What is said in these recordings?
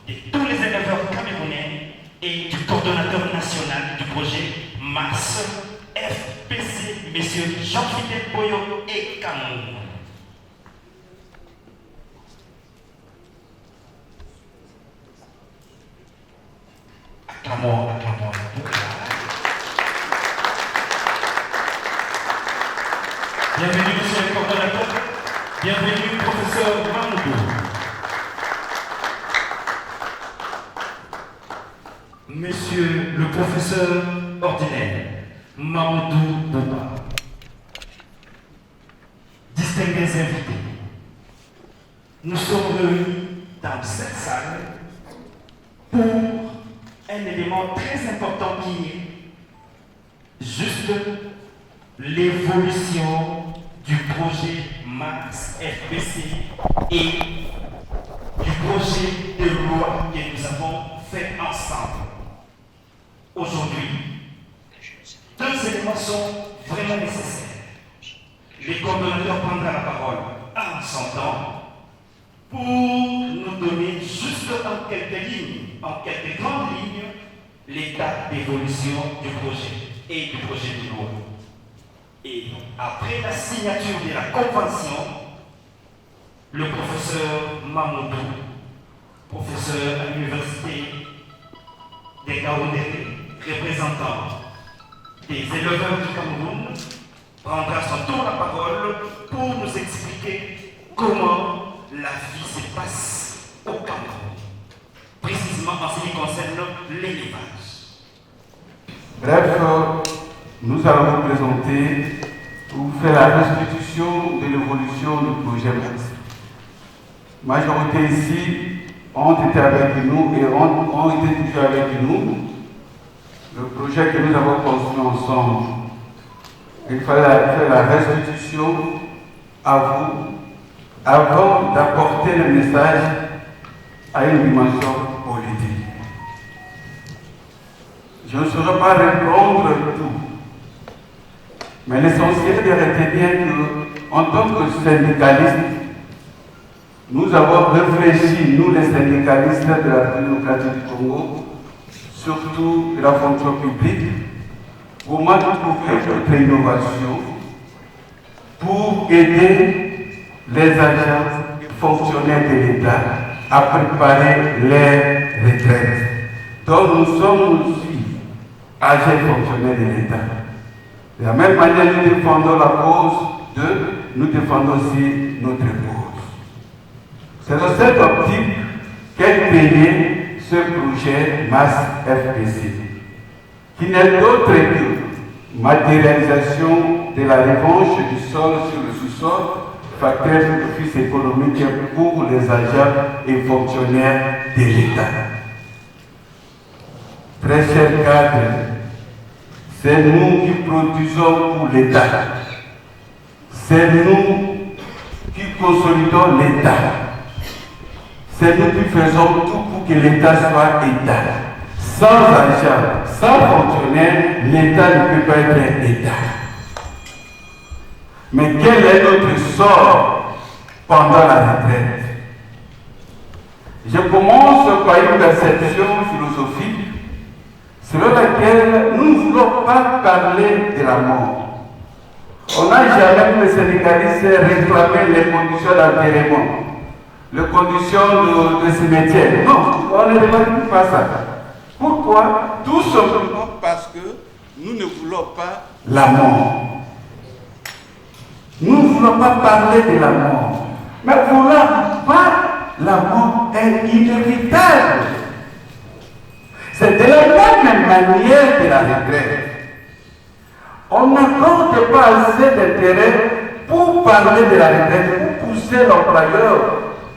de tous les éleveurs camerounais et du coordonnateur national du projet Mars FPC, M. Jean-Philippe Boyo et Cameroun. Acclamons. Bienvenue, monsieur le coordonnateur. Bienvenue, professeur Mamoudou. Monsieur le professeur ordinaire Mamoudou Bouba. Distingués invités, nous sommes réunis dans cette salle pour un élément très important qui est juste l'évolution du projet Mars FPC et du projet de loi que nous avons fait ensemble. Aujourd'hui, deux éléments sont vraiment nécessaires. Les coordonnateurs prendront la parole en son temps pour nous donner juste en quelques lignes, en quelques grandes lignes, l'état d'évolution du projet et du projet de loi. Et après la signature de la convention, le professeur Mamoudou, professeur à l'université des Gaoundéré, représentant des éleveurs du Cameroun, prendra son tour la parole pour nous expliquer comment la vie se passe au Cameroun, précisément en ce qui concerne l'élevage. Bref, nous allons vous présenter ou faire la restitution de l'évolution du projet Mars. La majorité ici ont été avec nous et ont été toujours avec nous. Le projet que nous avons construit ensemble, il fallait faire la restitution à vous avant d'apporter le message à une dimension politique. Je ne saurais pas répondre tout, mais l'essentiel est de retenir qu'en tant que syndicalistes, nous avons réfléchi, nous les syndicalistes de la République démocratique du Congo, surtout de la fonction publique, comment trouver notre innovation pour aider les agents fonctionnaires de l'État à préparer leurs retraites. Donc nous sommes aussi agents fonctionnaires de l'État. De la même manière, nous défendons la cause nous défendons aussi notre cause. C'est dans cette optique qu'est créé ce projet Mars FPC, qui n'est d'autre que matérialisation de la revanche du sol sur le sous-sol, facteur de bénéfice économique pour les agents et fonctionnaires de l'État. Très chers cadres, c'est nous qui produisons pour l'État. C'est nous qui consolidons l'État. C'est nous qui faisons tout pour que l'État soit État. Sans agent, sans fonctionnaire, l'État ne peut pas être un État. Mais quel est notre sort pendant la retraite? Je commence par une perception philosophique selon laquelle nous ne voulons pas parler de la mort. On n'a jamais, les syndicalistes, réclamé les conditions d'enterrement, les conditions de cimetière. Non, on ne demande pas ça. Pourquoi? Tout simplement parce que nous ne voulons pas la mort. Nous ne voulons pas parler de la mort. Mais vouloir pas la mort est inévitable. C'est de la même manière que la retraite. On n'accorde pas assez d'intérêt pour parler de la retraite, pour pousser l'employeur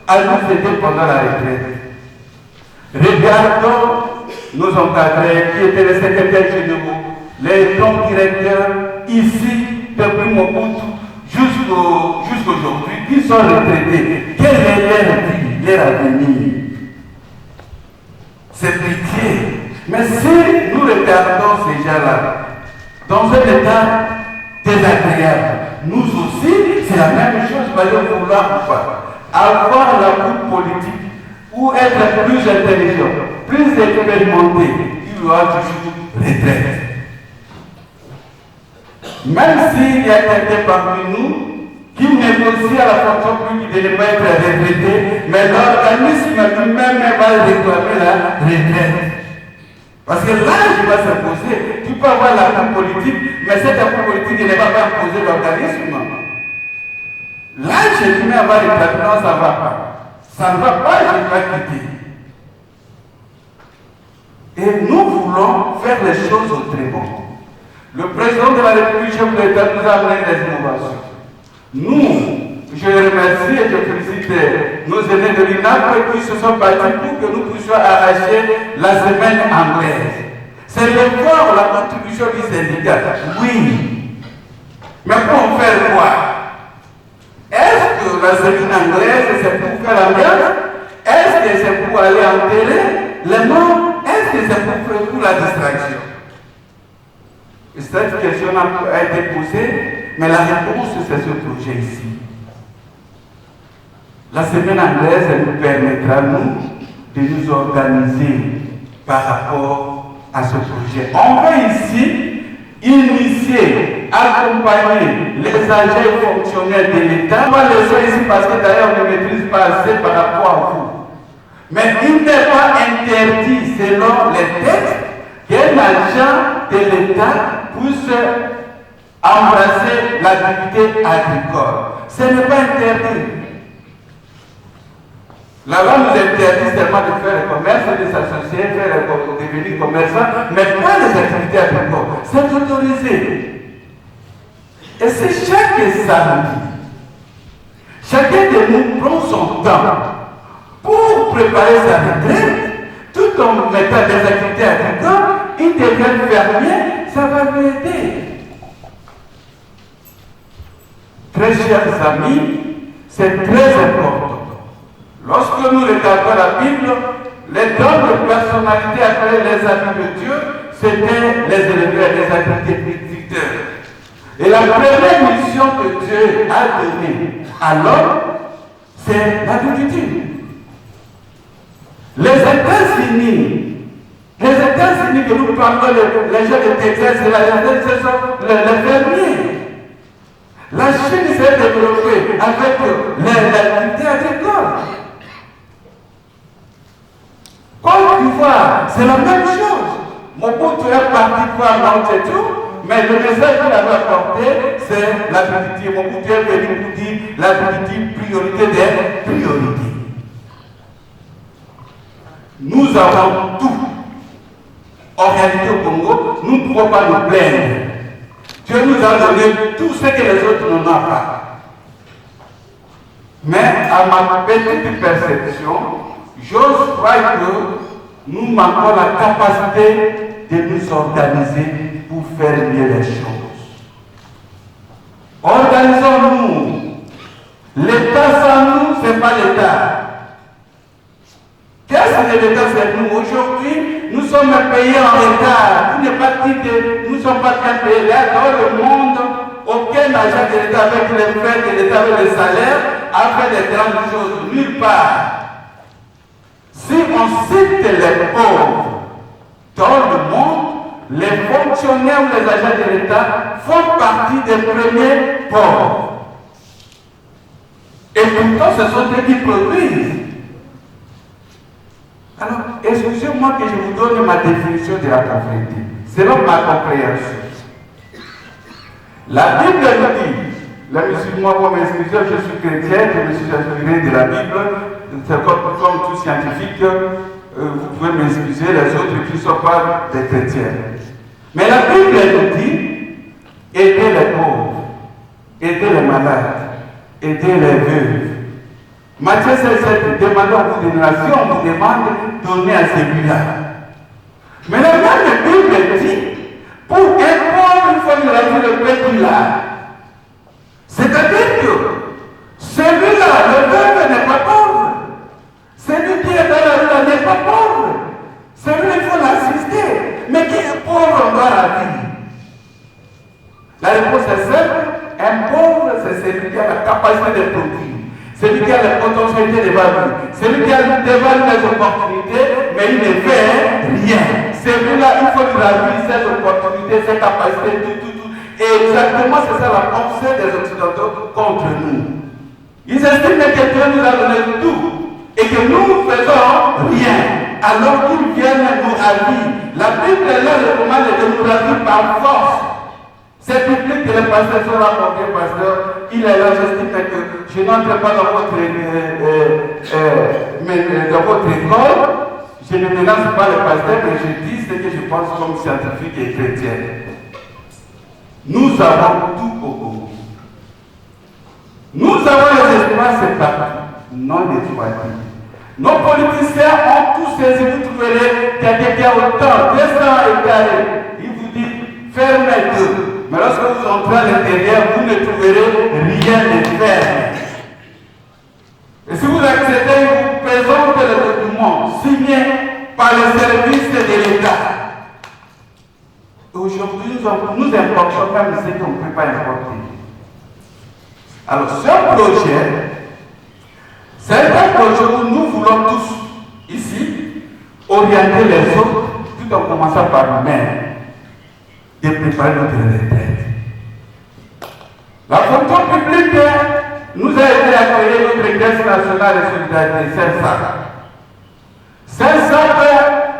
à nous aider pendant la retraite. Regardons nos encadrés qui étaient les secrétaires généraux, les grands directeurs ici, depuis Mobutu jusqu'aujourd'hui, qui sont retraités. Quelle est leur vie, leur avenir? C'est pitié. Mais si nous regardons ces gens-là dans un état désagréable, nous aussi, c'est la même chose, voyons vouloir ou pas. Avoir la coupe politique, ou être plus intelligent, plus expérimenté, il aura toujours retraite. Même s'il y a quelqu'un parmi nous qui négocie à la fonction publique de ne pas être retraité, mais l'organisme lui-même va réclamer la retraite. Parce que l'âge va s'imposer. Tu peux avoir l'accord politique, mais cet accord politique ne va pas imposer l'organisme. L'âge humain va réclamer, non, ça ne va pas. Ça ne va pas, je vais quitter. Et nous voulons faire les choses autrement. Le président de la République, chef de l'État, nous a amené des innovations. Nous, je remercie et je félicite nos aînés de l'INAP qui se sont battus pour que nous puissions arracher la semaine anglaise. C'est l'effort, la contribution du syndicat. Oui. Mais pour faire quoi? Est-ce que la semaine anglaise, c'est pour faire l'ambiance? Est-ce que c'est pour aller enterrer les morts? Est-ce que c'est pour la distraction? Cette question a été posée, mais la réponse, c'est ce projet ici. La semaine anglaise, elle nous permettra, nous, de nous organiser par rapport à ce projet. On veut ici initier, accompagner les agents et fonctionnaires de l'État. On va les faire ici parce que d'ailleurs on ne maîtrise pas assez par rapport à vous. Mais il n'est pas interdit, selon les textes, qu'un agent de l'État puisse embrasser l'activité agricole. Ce n'est pas interdit. La loi nous interdit seulement de faire le commerce, de s'associer, de devenir commerçant, mais pas les activités agricoles. C'est autorisé. Et c'est chaque samedi, chacun de nous prend son temps pour préparer sa retraite, tout en mettant des activités agricoles, il devient fermier, ça va lui aider. Très chers amis, c'est très important. Lorsque nous regardons la Bible, les dons de personnalité après les amis de Dieu, c'était les éleveurs, les agriculteurs. Et la première mission que Dieu a donnée à l'homme, c'est l'agriculture. Les États-Unis que nous parlons, les gens de Texas, ce sont les fermiers. La Chine s'est développée avec l'activité agricole. Côte d'Ivoire, c'est la même chose. Mobutu est parti voir Mao Tse-tung, mais le message qu'il avait apporté, c'est l'agriculture. Mobutu est venu pour dire l'agriculture, priorité des priorités. Nous avons tout. En réalité, au Congo, nous ne pouvons pas nous plaindre. Dieu nous a donné tout ce que les autres n'ont pas. Mais à ma petite perception, j'ose croire que nous manquons la capacité de nous organiser pour faire mieux les choses. Organisons-nous. L'État sans nous, ce n'est pas l'État. Qu'est-ce que l'État c'est nous? Aujourd'hui, nous sommes payés en retard. Vous n'êtes pas dit que nous ne sommes pas bien payés. Là, dans le monde, aucun agent de l'État avec les frais de l'État avec les salaires a fait des grandes choses. Nulle part. Si on cite les pauvres dans le monde, les fonctionnaires ou les agents de l'État font partie des premiers pauvres. Et pourtant, ce sont eux qui produisent. Alors, excusez-moi que je vous donne ma définition de la pauvreté, selon ma compréhension. La Bible nous dit, les musulmans vont m'excuser, je suis chrétien, je me suis inspiré de la Bible, c'est comme tout scientifique, vous pouvez m'excuser, les autres qui ne sont pas des chrétiens. Mais la Bible nous dit, aidez les pauvres, aidez les malades, aidez les veuves. Matthieu 16, demandant à vous des nations, on vous demande de donner à celui-là. Mais la même Bible dit, pour un pauvre, il faut lui rendre le petit là. C'est-à-dire que celui-là, le veuve n'est pas pauvre. Celui qui est dans la rue n'est pas pauvre. Celui-là, il faut l'assister. Mais qui est pauvre dans la vie? La réponse est simple. Un pauvre, c'est celui qui a la capacité de produire. Celui qui a le potentiel responsabilité devant lui. Celui qui a devant lui les opportunités, mais il ne fait rien. Celui-là, il faut lui ravir ses opportunités, ses capacités, tout. Et exactement, c'est ça la pensée des Occidentaux contre nous. Ils estiment que Dieu nous a donné tout et que nous ne faisons rien. Alors qu'ils viennent nous ravir. La Bible est là, le commande de nous ravir par force. C'est public que les pasteurs sont rapportés, pasteur. Il est là, j'estime que je n'entre pas dans votre école. Je ne menace pas les pasteurs, mais je dis ce que je pense comme scientifique et chrétien. Nous avons tout au Congo. Nous avons les espaces partout, non exploités. Nos politiciens ont tous saisi, vous trouverez quelqu'un qui a autant, 200 hectares. Il vous dit, fermez deux. Mais lorsque vous entrez à l'intérieur, vous ne trouverez rien de ferme. Et si vous acceptez, il vous présente le document signé par les services de l'État. Aujourd'hui, nous importons même ce qu'on ne peut pas importer. Alors, ce projet, c'est un projet où nous voulons tous, ici, orienter les autres, tout en commençant par nous-mêmes, de préparer notre retraite. La fonction publique nous a été accueillie notre Caisse nationale de solidarité, 500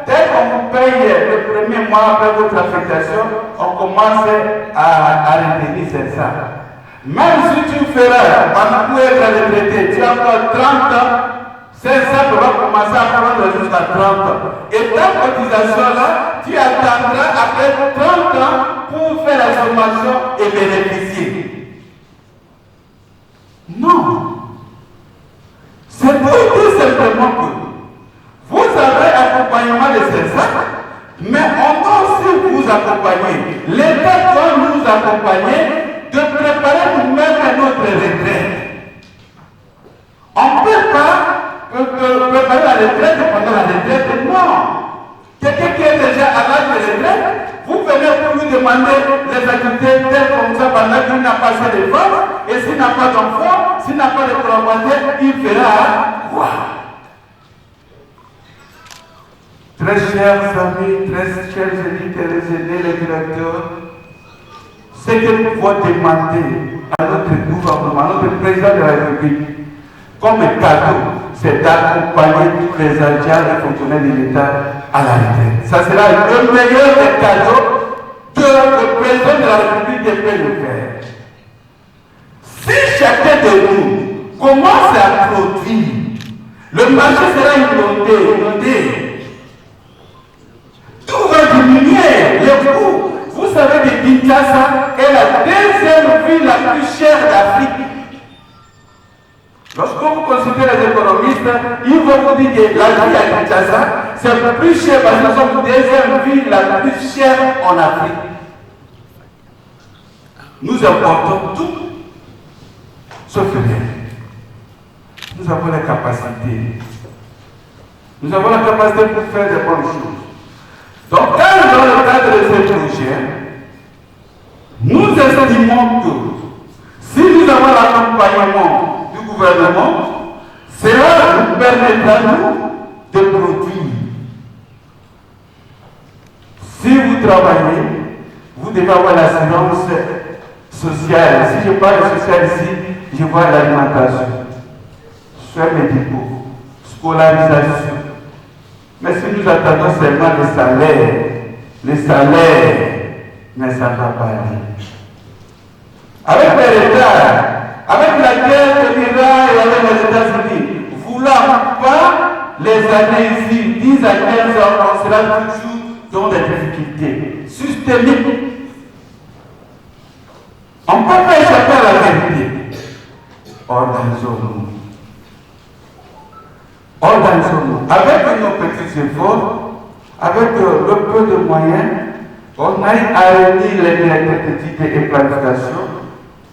dès qu'on paye le premier mois après votre affectation, on commence à retenir 500. Même si tu feras, pendant que tu es retraité, tu as encore 30 ans, 500 va commencer à prendre jusqu'à 30 ans. Et ta cotisation-là, tu attendras après 30 ans pour faire la formation et bénéficier. Non. C'est pour dire simplement que vous avez accompagnement de 500, mais on doit aussi vous accompagner. L'État doit nous accompagner de préparer nous-mêmes notre retraite. On ne peut pas préparer la retraite pendant la retraite, non. Quelqu'un qui est déjà à l'âge de retraite, vous venez pour lui demander les activités telles comme ça pendant qu'il n'a pas assez de femmes, et s'il n'a pas d'enfants, s'il n'a pas de collaborateurs, il fera quoi? Très chers amis, très chers éditeurs, les aînés, les directeurs, ce que nous pouvons demander à notre gouvernement, à notre président de la République, comme un cadeau, c'est d'accompagner tous les agents et fonctionnaires de l'État à la retraite. Ça sera le meilleur des cadeaux que le président de la République peut nous faire. Si chacun de nous commence à produire, le marché sera inondé. Tout va diminuer, les coûts. Vous savez que Kinshasa est la deuxième ville la plus chère d'Afrique. Lorsque vous consultez les économistes, ils vont vous dire que la vie à Kinshasa, c'est plus cher parce que nous sommes la deuxième ville la plus chère en Afrique. Nous importons tout, sauf rien. Nous avons la capacité. Nous avons la capacité pour faire des bonnes choses. Donc, dans le cadre de ce projet, nous estimons que si nous avons l'accompagnement du gouvernement, cela nous permettra nous de produire. Si vous travaillez, vous devez avoir l'assurance sociale. Si je parle de social ici, je vois l'alimentation, soins médicaux, scolarisation. Mais si nous attendons seulement les salaires, mais ça ne va pas aller. Avec les retards, avec la guerre de l'Iran et avec les États-Unis, voulant pas les années ici, 10 à 15 ans, on sera toujours dans des difficultés systémiques. On ne peut pas échapper à la vérité. Organisons-nous. Organisons-nous. Avec nos petits efforts, avec le peu de moyens, on aille à réunir les directeurs d'études et planification.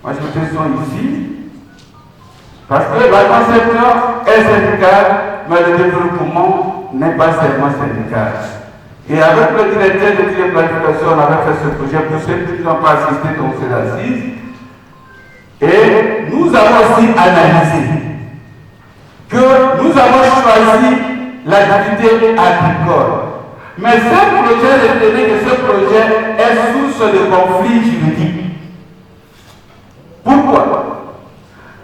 Moi, je vous dis ici, parce que la conception est syndicale, mais le développement n'est pas seulement syndical. Et avec le directeur d'études et planification, on avait fait ce projet pour ceux qui n'ont pas assisté dans ces assises. Et nous avons aussi analysé que nous avons choisi l'activité agricole. Mais ce projet, retenez que ce projet est source de conflits juridiques. Pourquoi?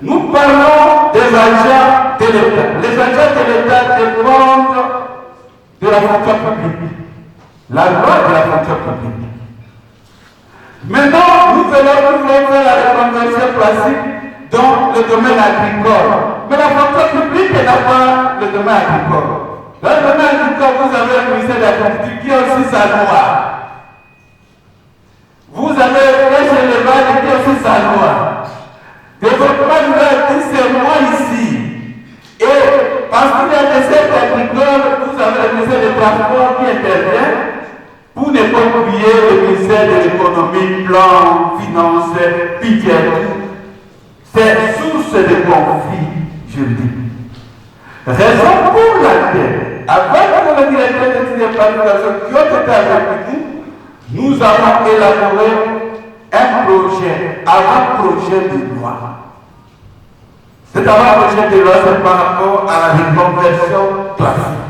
Nous parlons des agents de l'État. Les agents de l'État dépendent de la fonction publique, la loi de la fonction publique. Maintenant, nous voulons faire la reconversion classique dans le domaine agricole. Mais la fonction publique n'a pas le domaine agricole. Dans le domaine agricole, vous avez le ministère de l'Agriculture qui a aussi sa loi. Vous avez pêche et l'élevage qui a aussi sa loi. Développement rural, c'est moi ici. Et parce qu'il y a des secteurs agricoles, vous avez le ministère des Transports qui intervient pour ne pas oublier le ministère de l'économie, plan, finance, budget. C'est source de conflits juridiques. Raison pour laquelle, avec le directeur d'études et planification qui ont été avec nous, nous avons élaboré un projet, avant-projet de loi. Cet avant-projet de loi, c'est par rapport à la reconversion classique.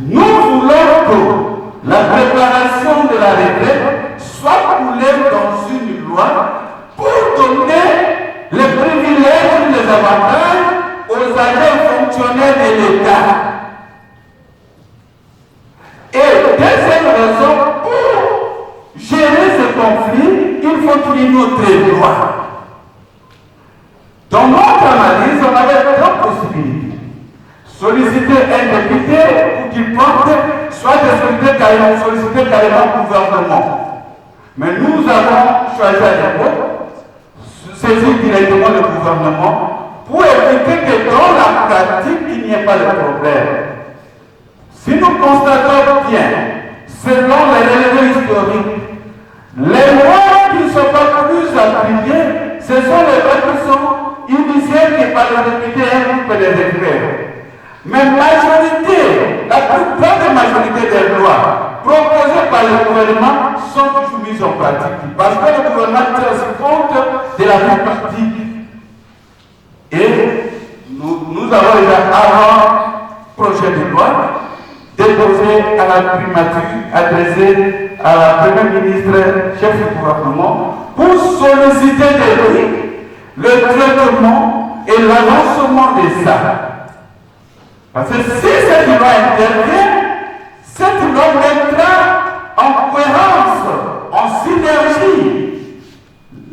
Nous voulons que la préparation de la retraite soit coulée dans une loi pour donner les privilèges et les avantages aux agents fonctionnaires de l'État. Et deuxième raison, pour gérer ce conflit, il faut qu'il y ait une autre loi. Dans notre analyse, on avait deux possibilités. Solliciter un député pour qu'il porte, soit solliciter carrément le gouvernement. Mais nous avons choisi à l'époque, saisir directement le gouvernement, pour éviter que dans la pratique, il n'y ait pas de problème. Si nous constatons bien, selon les relevés historiques, les lois qui ne sont pas plus appliquées, ce sont les lois qui sont initiées par le député et un groupe des experts. Mais majorité, la plupart des majorités des lois proposées par le gouvernement sont toujours mises en pratique. Parce que le gouvernement tient aussi compte de la vie pratique. Et nous avons déjà, avant projet de loi, déposé à la primature, adressé à la première ministre, chef du gouvernement, pour solliciter de lui le traitement et l'avancement de ça. Parce que si cette loi intervient, cette loi mettra en cohérence, en synergie,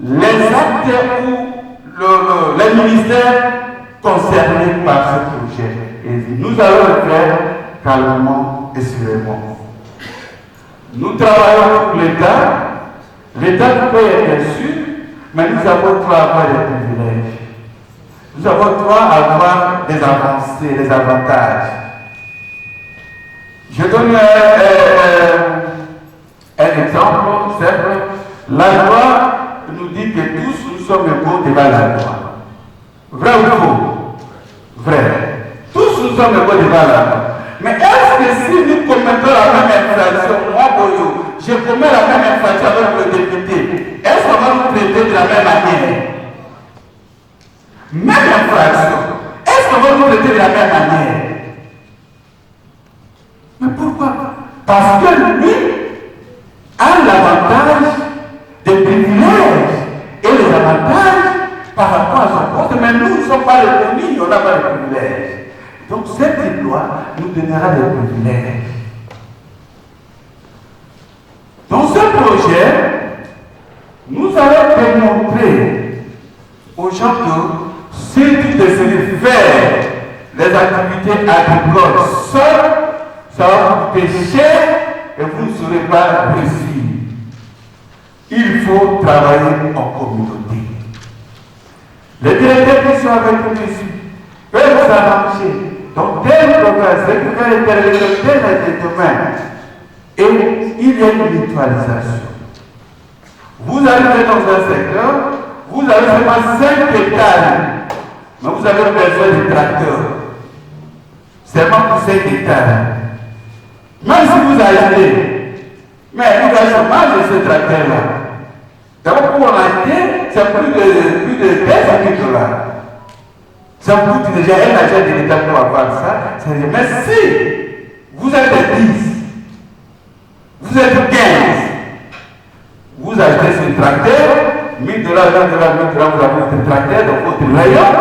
les actes ou les ministères concernés par ce projet. Et nous allons le faire calmement et sereinement. Nous travaillons pour l'État. L'État peut être sûr, mais nous avons droit à avoir des privilèges. Nous avons droit à avoir des avancées, des avantages. Je donne un exemple simple. La loi nous dit que tous nous sommes égaux devant la loi. Vrai ou faux? Vrai. Tous nous sommes égaux devant la loi. Mais est-ce que si nous commettons la même infraction, moi, Boyo, je commets la même infraction avec le député, est-ce qu'on va nous traiter de la même manière? Même infraction, est-ce qu'on va nous traiter de la même manière? Mais pourquoi? Parce que lui a l'avantage des privilèges et les avantages par rapport à son poste, mais nous ne sommes pas reconnus, on n'a pas de privilèges. Donc cette loi nous donnera des privilèges. Dans ce projet, nous allons démontrer aux gens que si tu décides de faire les activités agricoles seuls, ça va vous coûter cher et vous ne saurez pas réussir. Il faut travailler en communauté. Les directeurs qui sont avec nous ici peuvent s'arranger. Donc, tel programme, c'est que faire intervenir tel domaine. Et il y a une mutualisation. Vous arrivez dans un secteur, vous avez seulement 5 hectares, mais vous avez besoin de tracteurs. Seulement pour 5 hectares. Même si vous achetez, mais il a le chômage de ce tracteur-là. D'abord, pour l'acheter, c'est plus de 15 000 $. Ça vous coûte déjà un agent de l'État pour avoir ça. Ça veut dire, mais si vous êtes 10, vous êtes 15, vous achetez ce tracteur, 1000 dollars, 1000 dollars, 1000 dollars, vous avez votre tracteur dans votre rayon.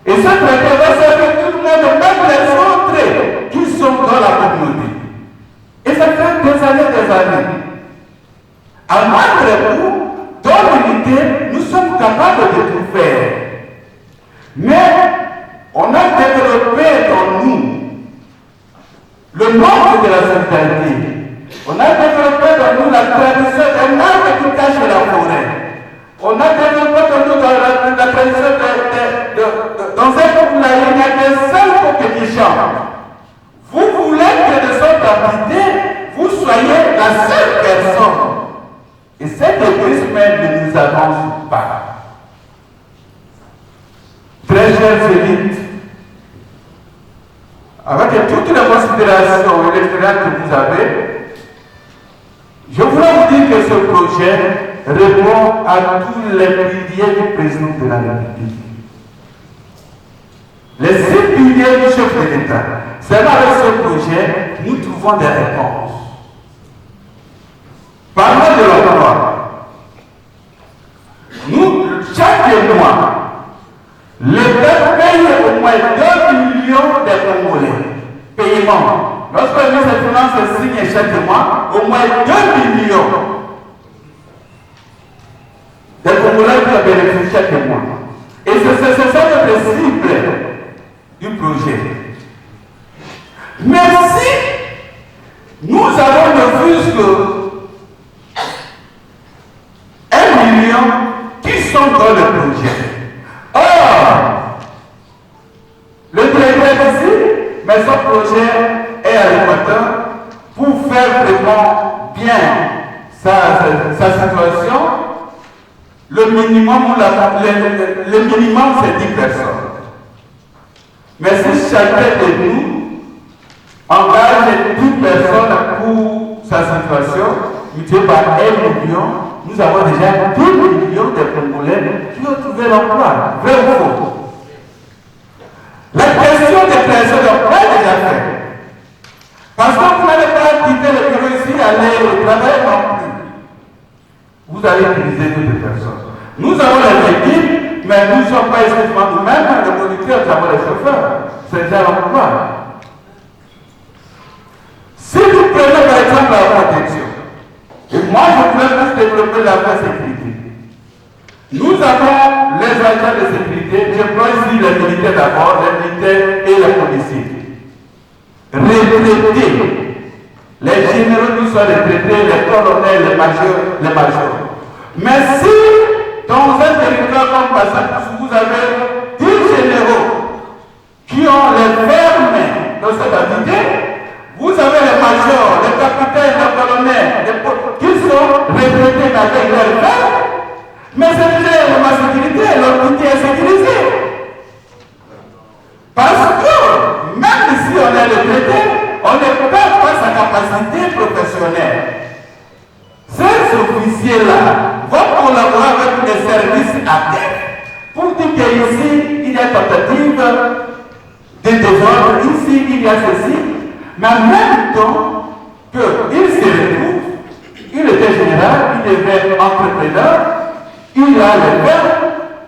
Et ce tracteur va servir tout le monde, même les autres qui sont dans la communauté. Et ça fait des années. À moindre coût, dans l'unité, nous sommes capables de tout faire. Mais on a développé dans nous le manque de la solidarité. On a développé dans nous la tradition d'un arbre qui cache la forêt. On a développé dans nous la tradition dans un poulailler, il y a des seuls coqs qui chantent. Vous voulez que de sorte d'habiter, vous soyez la seule personne. Et cet égoïsme ne nous avance pas. Très chers élites, avec toutes les considérations électorales que vous avez, je voudrais vous dire que ce projet répond à tous les piliers du président de la République. Les 6 piliers du chef de l'État. C'est avec ce projet nous trouvons des réponses. Parlons de l'emploi. Nous, chaque mois, l'État paye au moins 2 millions de Congolais. Paiement. Lorsque le ministre des Finances signe chaque mois, au moins 2 millions de Congolais qui bénéficient chaque mois. Et c'est ça notre cible du projet. Mais si nous avons ne fût que 1 million qui sont dans le projet. Or, le directeur ici, mais son projet est à l'équateur pour faire vraiment bien sa situation. Le minimum, le minimum c'est 10 personnes. Mais si chacun de nous engage 10 personnes pour sa situation, multiplié par 1 million, nous avons déjà 2 millions de Congolais qui ont trouvé l'emploi. Vrai ou faux? La question de création d'emploi est déjà faite. Parce que vous n'allez pas quitter le bureau ici, aller au travail non plus. Vous allez utiliser d'autres personnes. Nous avons les équipes, mais nous ne sommes pas exclusivement nous-mêmes, les conducteurs, nous avons les chauffeurs. C'est déjà l'emploi. Si vous prenez par exemple la protection, et moi je voudrais plus développer la sécurité. Nous avons les agents de sécurité, je prends ici les militaires d'abord, les militaires et les policiers. Retraités. Les généraux qui sont retraités, les colonels, les majors. Mais si dans un territoire comme Bassakoussou, vous avez 10 généraux qui ont les fermes dans cette activité, vous avez les majors, les capitaines, les colonels, qui sont retraités avec leurs fermes, mais c'est déjà la sécurité, leur unité est sécurisée. Parce que même si on est retraité, on ne perd pas sa capacité professionnelle. Ces officiers-là vont collaborer avec les services actifs pour dire qu'ici, il y a tentative de désordre, ici, il y a ceci, mais en même temps qu'il se retrouve, il était général, il devient entrepreneur, il a le verbe,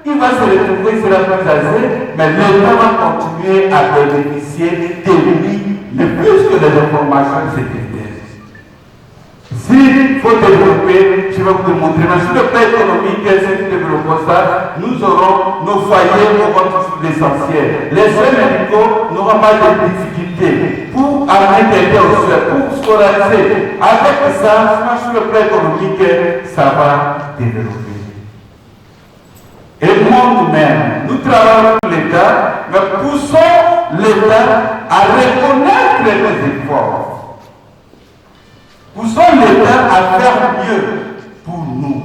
il va se retrouver, il sera plus âgé, mais l'État va continuer à bénéficier de lui, de plus que des informations sécuritaires. S'il faut développer, je vais vous démontrer, mais sur le plan économique, si nous développons ça, nous aurons nos foyers pour votre l'essentiel. Les soins médicaux n'auront pas de difficultés pour amener quelqu'un au soin, pour scolariser. Avec ça, sur le plan économique, ça va développer. Et nous-mêmes, nous travaillons pour l'État, mais poussons l'État à reconnaître les efforts. Poussons l'État à faire mieux pour nous.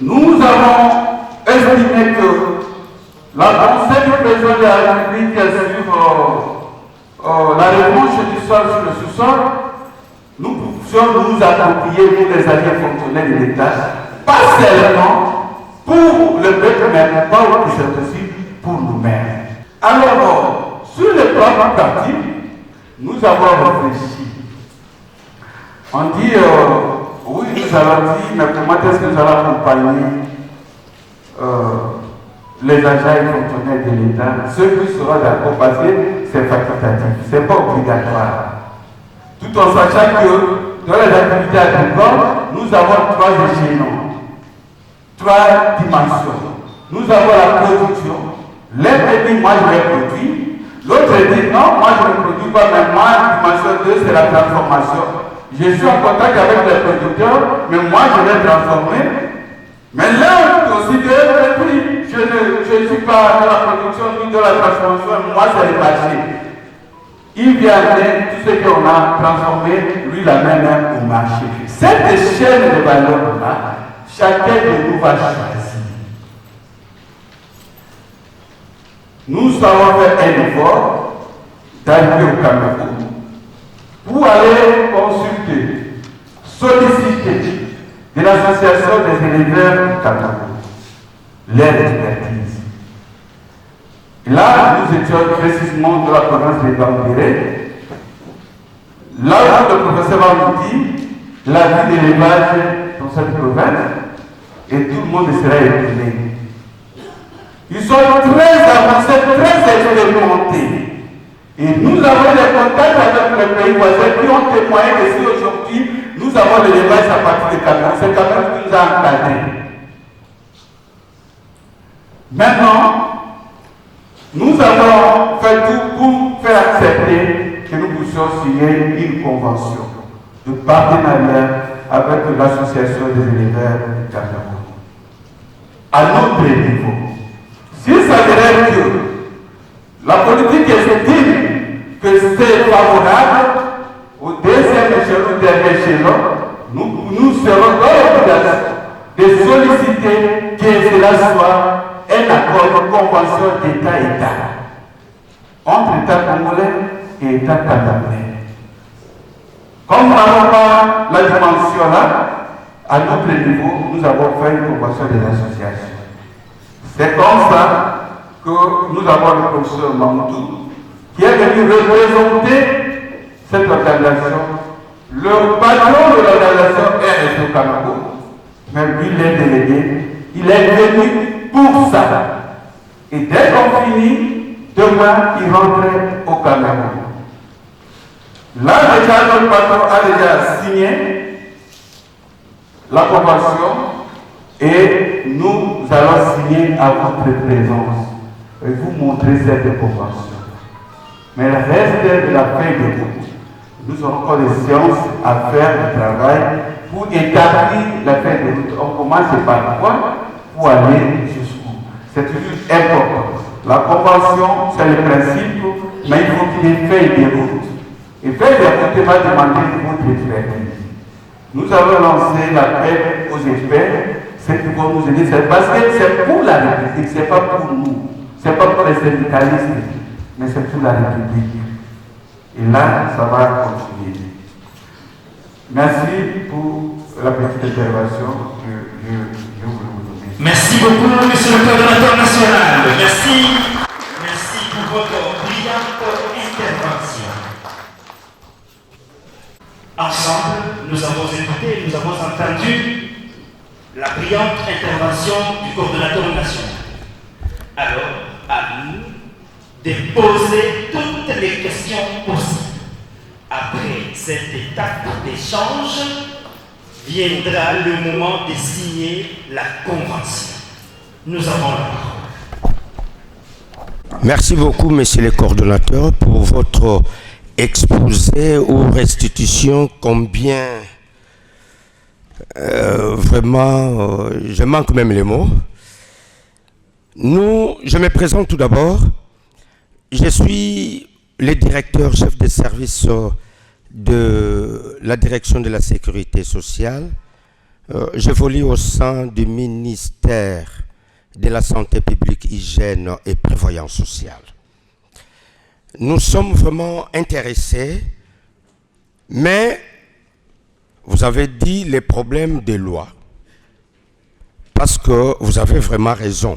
Nous avons estimé que la pensée du président de la République sur la revanche du sol sur le sous-sol, nous pouvions nous approprier, nous les alliés fonctionnaires de l'État, pas seulement pour le peuple, mais pas aussi c'est possible pour nous-mêmes. Alors, sur le plan pratique, nous avons réfléchi. On dit, oui, nous allons dire, mais comment est-ce que nous allons accompagner les agents et fonctionnaires de l'État? Ceux qui seront d'accord, parce que c'est facultatif, ce n'est pas obligatoire. Tout en sachant que dans les activités agricoles, nous avons 3 échelons, 3 dimensions. Nous avons la production. L'un dit, moi je vais produire. L'autre dit, non, moi je ne produis pas, mais moi, dimension 2, c'est la transformation. Je suis en contact avec les producteurs, mais moi je vais transformer. Mais l'un considère que je ne suis pas dans la production ni dans la transformation, moi c'est le marché. Il vient amener tout ce qu'on a transformé, lui l'amène au marché. Cette chaîne de valeur-là, chacun de nous va choisir. Nous avons fait un effort d'arriver au Cameroun pour aller consulter, solliciter de l'association des éleveurs du Cameroun leur expertise. Là, nous étions précisément dans la province de Bambéré, là où le professeur va nous dire la vie de l'élevage dans cette province, et tout le monde sera étonné. Ils sont très avancés, très expérimentés. Et nous avons des contacts avec les pays voisins qui ont témoigné que si aujourd'hui nous avons de l'élevage à partir de Cameroun, c'est Cameroun qui nous a encadrés. Maintenant, nous avons fait tout pour faire accepter que nous puissions signer une convention de partenariat avec l'association des éleveurs du Cameroun. À notre niveau, s'il s'avérait que la politique estime que c'est favorable au deuxième échelon ou dernier échelon, nous serons dans l'obligation de solliciter que cela soit un accord de convention d'État-État entre État congolais et État camerounais. Comme nous n'avons pas la dimension là, à notre niveau, nous avons fait une convention des associations. C'est comme ça que nous avons le professeur Mamoudou qui est venu représenter cette organisation. Le patron de l'organisation est resté au Cameroun, mais lui, il est délégué. Il est venu pour ça. Et dès qu'on finit, demain, il rentre au Cameroun. Là, déjà, notre patron a déjà signé la convention et nous allons signer à votre présence et vous montrer cette convention. Mais le reste de la fin de route, nous avons encore des séances à faire de travail pour établir la fin de route. On commence par quoi pour aller jusqu'où. C'est toujours important. La convention, c'est le principe, mais il faut qu'il y ait fait des routes. Et faire des routes va demander votre expertise. Nous avons lancé l'appel aux experts, c'est pour nous aider, c'est parce que c'est pour la République, ce n'est pas pour nous, ce n'est pas pour les syndicalistes, mais c'est pour la République. Et là, ça va continuer. Merci pour la petite intervention que je voulais vous donner. Merci beaucoup, monsieur le coordonnateur national. Merci pour votre brillante intervention. Ensemble, nous avons écouté, nous avons entendu la brillante intervention du coordonnateur national. Alors, à nous de poser toutes les questions possibles. Après cette étape d'échange, viendra le moment de signer la convention. Nous avons la parole. Merci beaucoup, monsieur le coordonnateur, pour votre exposé ou restitution combien vraiment, je manque même les mots. Je me présente tout d'abord. Je suis le directeur chef de service de la direction de la sécurité sociale. J'évolue au sein du ministère de la santé publique, hygiène et prévoyance sociale. Nous sommes vraiment intéressés, mais vous avez dit les problèmes des lois. parce que vous avez vraiment raison.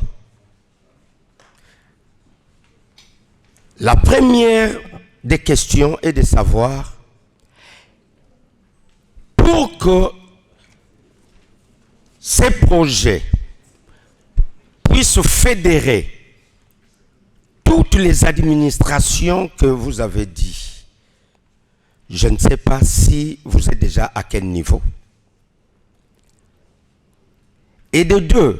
La première des questions est de savoir, pour que ces projets puissent fédérer toutes les administrations que vous avez dit, je ne sais pas si vous êtes déjà à quel niveau. Et de deux,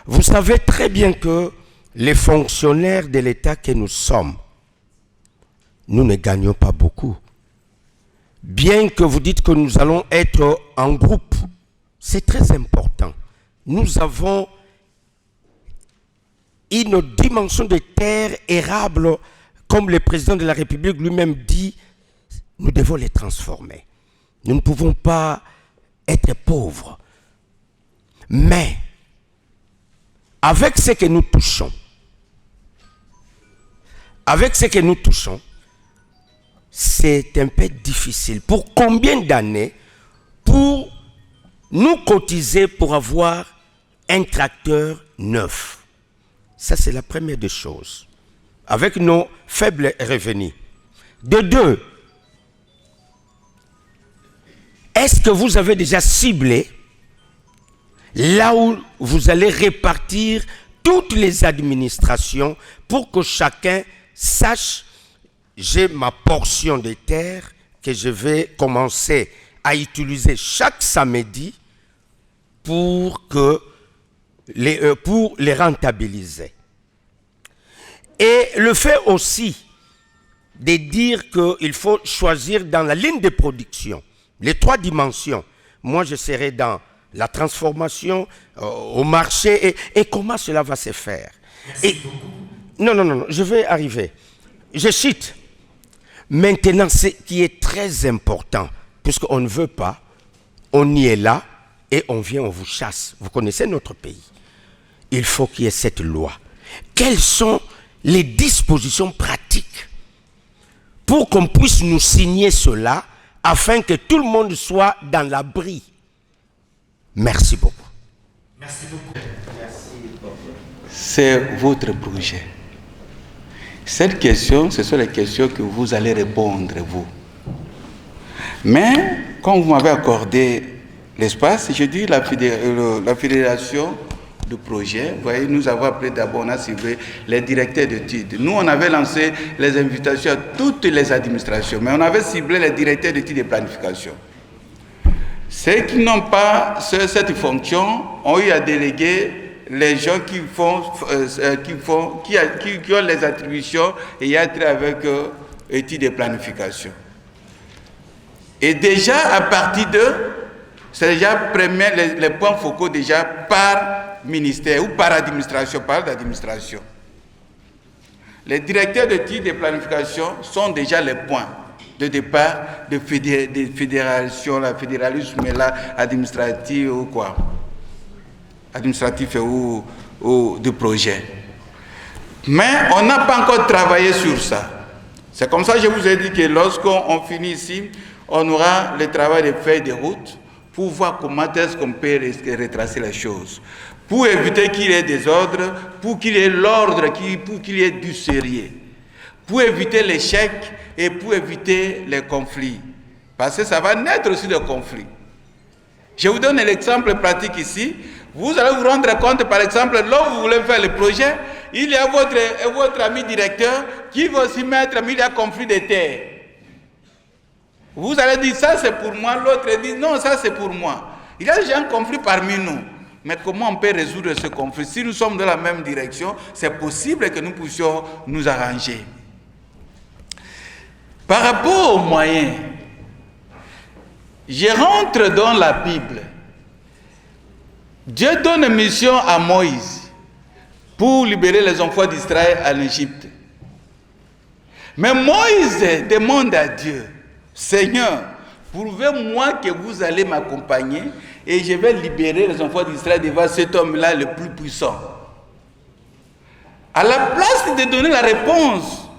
vous savez très bien que les fonctionnaires de l'État que nous sommes, nous ne gagnons pas beaucoup. Bien que vous dites que nous allons être en groupe, c'est très important. Nous avons une dimension de terre érable, comme le président de la République lui-même dit, nous devons les transformer. Nous ne pouvons pas être pauvres. Mais, avec ce que nous touchons, c'est un peu difficile. Pour combien d'années pour nous cotiser pour avoir un tracteur neuf? Ça, c'est la première des choses. Avec nos faibles revenus. De deux, est-ce que vous avez déjà ciblé là où vous allez répartir toutes les administrations pour que chacun sache, j'ai ma portion de terre que je vais commencer à utiliser chaque samedi pour les rentabiliser. Et le fait aussi de dire qu'il faut choisir dans la ligne de production les 3 dimensions. Moi, je serai dans la transformation au marché et comment cela va se faire. Merci beaucoup. Non, je vais arriver. Je cite. Maintenant, ce qui est très important, puisqu'on ne veut pas, on y est là et on vient, on vous chasse. Vous connaissez notre pays. Il faut qu'il y ait cette loi. Quelles sont les dispositions pratiques pour qu'on puisse nous signer cela afin que tout le monde soit dans l'abri? Merci beaucoup. Merci beaucoup. C'est votre projet. Cette question, ce sont les questions que vous allez répondre, vous. Mais, quand vous m'avez accordé l'espace, je dis la fédération de projet. Vous voyez, nous avons appelé d'abord, on a ciblé les directeurs d'études. Nous, on avait lancé les invitations à toutes les administrations, mais on avait ciblé les directeurs d'études et planification. Ceux qui n'ont pas cette fonction ont eu à déléguer les gens qui ont les attributions ayant trait avec études et planification. Et déjà, à partir d'eux, c'est déjà les points focaux déjà par ministère ou par administration, par l'administration. Les directeurs d'études et planification sont déjà les points de départ de fédération, la fédéralisme là, administratif ou quoi, administratif ou de projet. Mais on n'a pas encore travaillé sur ça. C'est comme ça que je vous ai dit que lorsqu'on finit ici, on aura le travail de feuilles de route pour voir comment est-ce qu'on peut retracer les choses. Pour éviter qu'il y ait des ordres, pour qu'il y ait l'ordre, pour qu'il y ait du sérieux. Pour éviter l'échec et pour éviter les conflits. Parce que ça va naître aussi de conflits. Je vous donne l'exemple pratique ici. Vous allez vous rendre compte, par exemple, là où vous voulez faire le projet, il y a votre ami directeur qui va aussi mettre il y a conflit de terre. Vous allez dire ça c'est pour moi, l'autre dit non, ça c'est pour moi. Il y a déjà un conflit parmi nous. Mais comment on peut résoudre ce conflit? Si nous sommes dans la même direction, c'est possible que nous puissions nous arranger. Par rapport aux moyens, je rentre dans la Bible. Dieu donne une mission à Moïse pour libérer les enfants d'Israël en Égypte. Mais Moïse demande à Dieu, Seigneur, prouvez-moi que vous allez m'accompagner et je vais libérer les enfants d'Israël devant cet homme-là le plus puissant. À la place de donner la réponse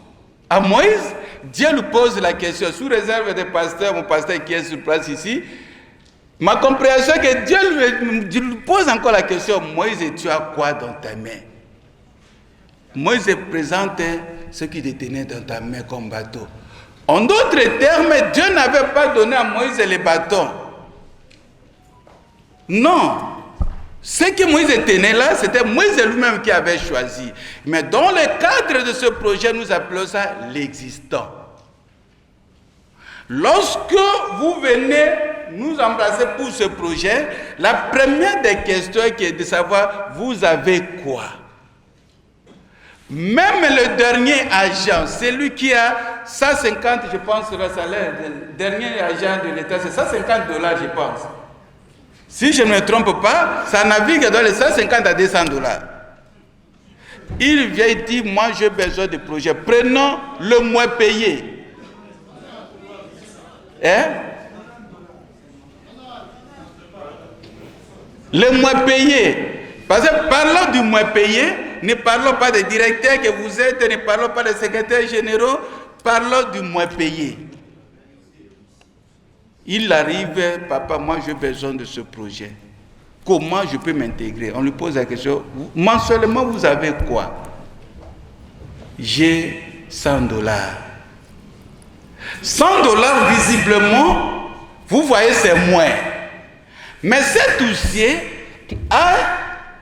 à Moïse, Dieu lui pose la question, sous réserve des pasteurs, mon pasteur qui est sur place ici, Ma compréhension est que Dieu lui pose encore la question, Moïse, tu as quoi dans ta main? Moïse présente ce qui détenait dans ta main comme bateau. En d'autres termes, Dieu n'avait pas donné à Moïse les bâtons. Non. Ce que Moïse tenait là, c'était Moïse lui-même qui avait choisi. Mais dans le cadre de ce projet, nous appelons ça l'existant. Lorsque vous venez nous embrasser pour ce projet, la première des questions est de savoir, vous avez quoi? Même le dernier agent, celui qui a 150, je pense, le salaire, le dernier agent de l'État, c'est 150 $, je pense. Si je ne me trompe pas, ça navigue dans les 150 à 200 $. Il vient et dit, moi j'ai besoin de projet. Prenons le moins payé. Hein? Le moins payé. Parce que parlons du moins payé, ne parlons pas des directeurs que vous êtes, ne parlons pas des secrétaires généraux, parlons du moins payé. Il arrive, papa, moi j'ai besoin de ce projet. Comment je peux m'intégrer? On lui pose la question, mensuellement vous avez quoi? J'ai 100 $. 100 $, visiblement, vous voyez, c'est moins. Mais cet huissier a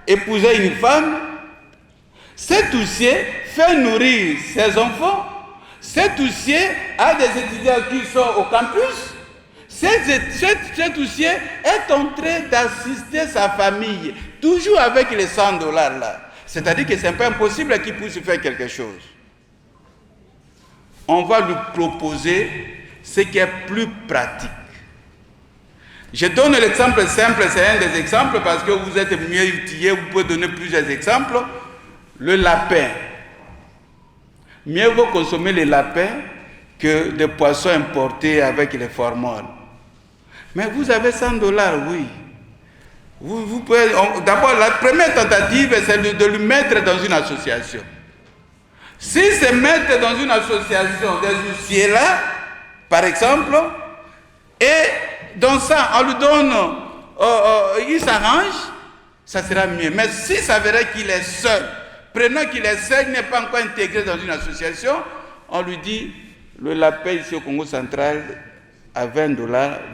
épousé une femme, cet huissier fait nourrir ses enfants, cet huissier a des étudiants qui sont au campus, cet huissier est en train d'assister sa famille, toujours avec les 100 $ là. C'est-à-dire que c'est un peu impossible qu'il puisse faire quelque chose. On va lui proposer ce qui est plus pratique. Je donne l'exemple simple, c'est un des exemples parce que vous êtes mieux outillé, vous pouvez donner plusieurs exemples. Le lapin. Mieux vaut consommer les lapins que des poissons importés avec les hormones. Mais vous avez 100 $, oui. Vous pouvez, d'abord, la première tentative, c'est de lui mettre dans une association. Si c'est mettre dans une association des huissiers là, par exemple, et dans ça, on lui donne, il s'arrange, ça sera mieux. Mais si ça verrait qu'il est seul, prenons qu'il est seul, il n'est pas encore intégré dans une association, on lui dit, le lapin ici au Congo central, à 20 $, vous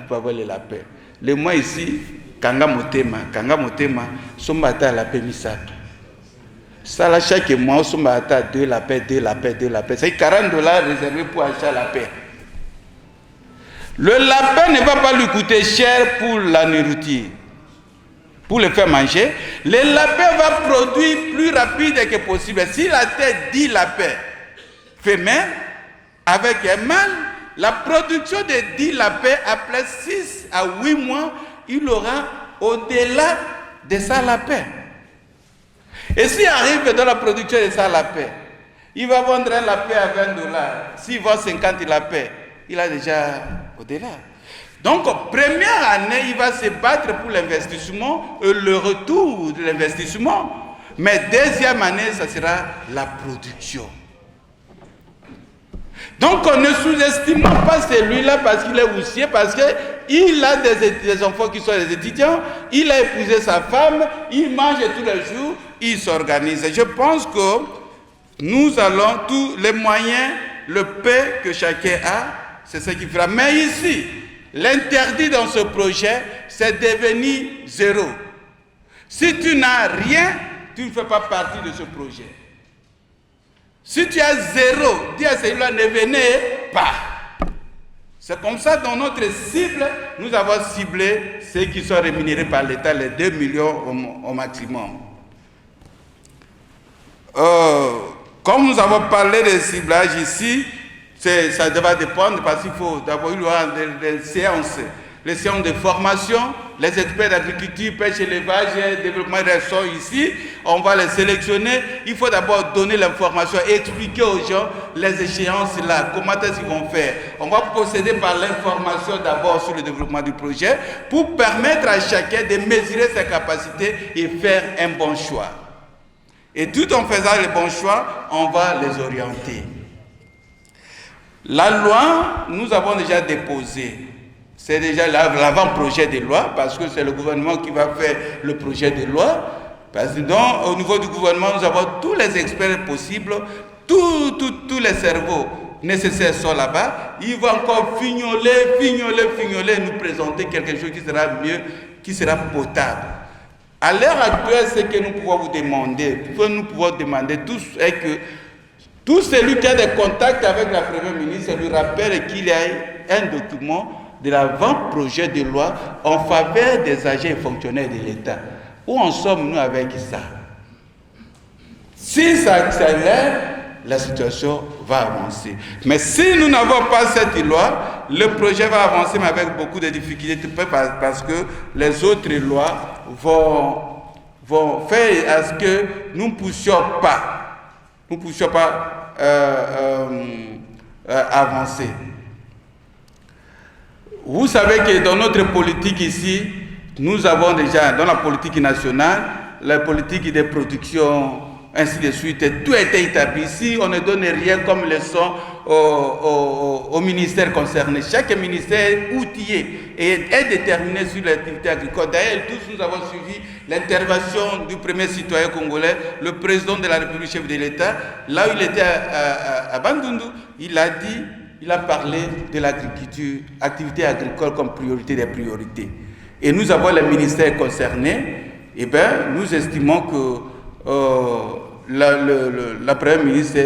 pouvez avoir le lapin. Le mois ici, Kanga Motema, Sombata à lapin Misato. Ça là, chaque mois, Sombata 2 lapins. C'est 40 $ réservés pour acheter lapin. Le lapin ne va pas lui coûter cher pour la nourriture, pour le faire manger. Le lapin va produire plus rapide que possible. Si la tête 10 lapins femelles avec un mâle, la production de 10 lapins après 6 à 8 mois, il aura au-delà de 100 lapins. Et s'il arrive dans la production de 100 lapins, il va vendre un lapin à 20 $. S'il vend 50 lapins, il a déjà au-delà. Donc, première année, il va se battre pour l'investissement et le retour de l'investissement. Mais deuxième année, ça sera la production. Donc, on ne sous-estime pas celui-là parce qu'il est huissier, parce qu'il a des enfants qui sont des étudiants, il a épousé sa femme, il mange tous les jours, il s'organise. Je pense que nous allons tous les moyens, le paix que chacun a, c'est ce qu'il fera. Mais ici, l'interdit dans ce projet, c'est devenir zéro. Si tu n'as rien, tu ne fais pas partie de ce projet. Si tu as zéro, dis à celui-là, ne venez pas. C'est comme ça, dans notre cible, nous avons ciblé ceux qui sont rémunérés par l'État, les 2 millions au maximum. Comme nous avons parlé de ciblage ici, ça va dépendre parce qu'il faut d'abord il y aura des séances, les séances de formation, les experts d'agriculture, pêche, élevage, développement sont ici, on va les sélectionner. Il faut d'abord donner l'information et expliquer aux gens les échéances là, comment est-ce qu'ils vont faire. On va procéder par l'information d'abord sur le développement du projet pour permettre à chacun de mesurer ses capacités et faire un bon choix. Et tout en faisant les bons choix, on va les orienter. La loi, nous avons déjà déposé. C'est déjà l'avant-projet de loi, parce que c'est le gouvernement qui va faire le projet de loi. Parce que donc, au niveau du gouvernement, nous avons tous les experts possibles, tous les cerveaux nécessaires sont là-bas. Ils vont encore fignoler, nous présenter quelque chose qui sera mieux, qui sera potable. À l'heure actuelle, ce que nous pouvons vous demander, tous, est que tout celui qui a des contacts avec la Première ministre lui rappelle qu'il y a un document de l'avant-projet de loi en faveur des agents et fonctionnaires de l'État. Où en sommes-nous avec ça? Si ça accélère, la situation va avancer. Mais si nous n'avons pas cette loi, le projet va avancer, mais avec beaucoup de difficultés, parce que les autres lois vont faire à ce que nous ne puissions pas avancer. Vous savez que dans notre politique ici, nous avons déjà, dans la politique nationale, la politique de production, ainsi de suite, tout a été établi. Ici, on ne donne rien comme leçon au ministère concerné. Chaque ministère est outillé et est déterminé sur l'activité agricole. D'ailleurs, tous nous avons suivi l'intervention du premier citoyen congolais, le président de la République, chef de l'État. Là où il était à Bandundu, il a parlé de l'agriculture, activité agricole comme priorité des priorités. Et nous avons les ministères concernés, et bien nous estimons que la Première ministre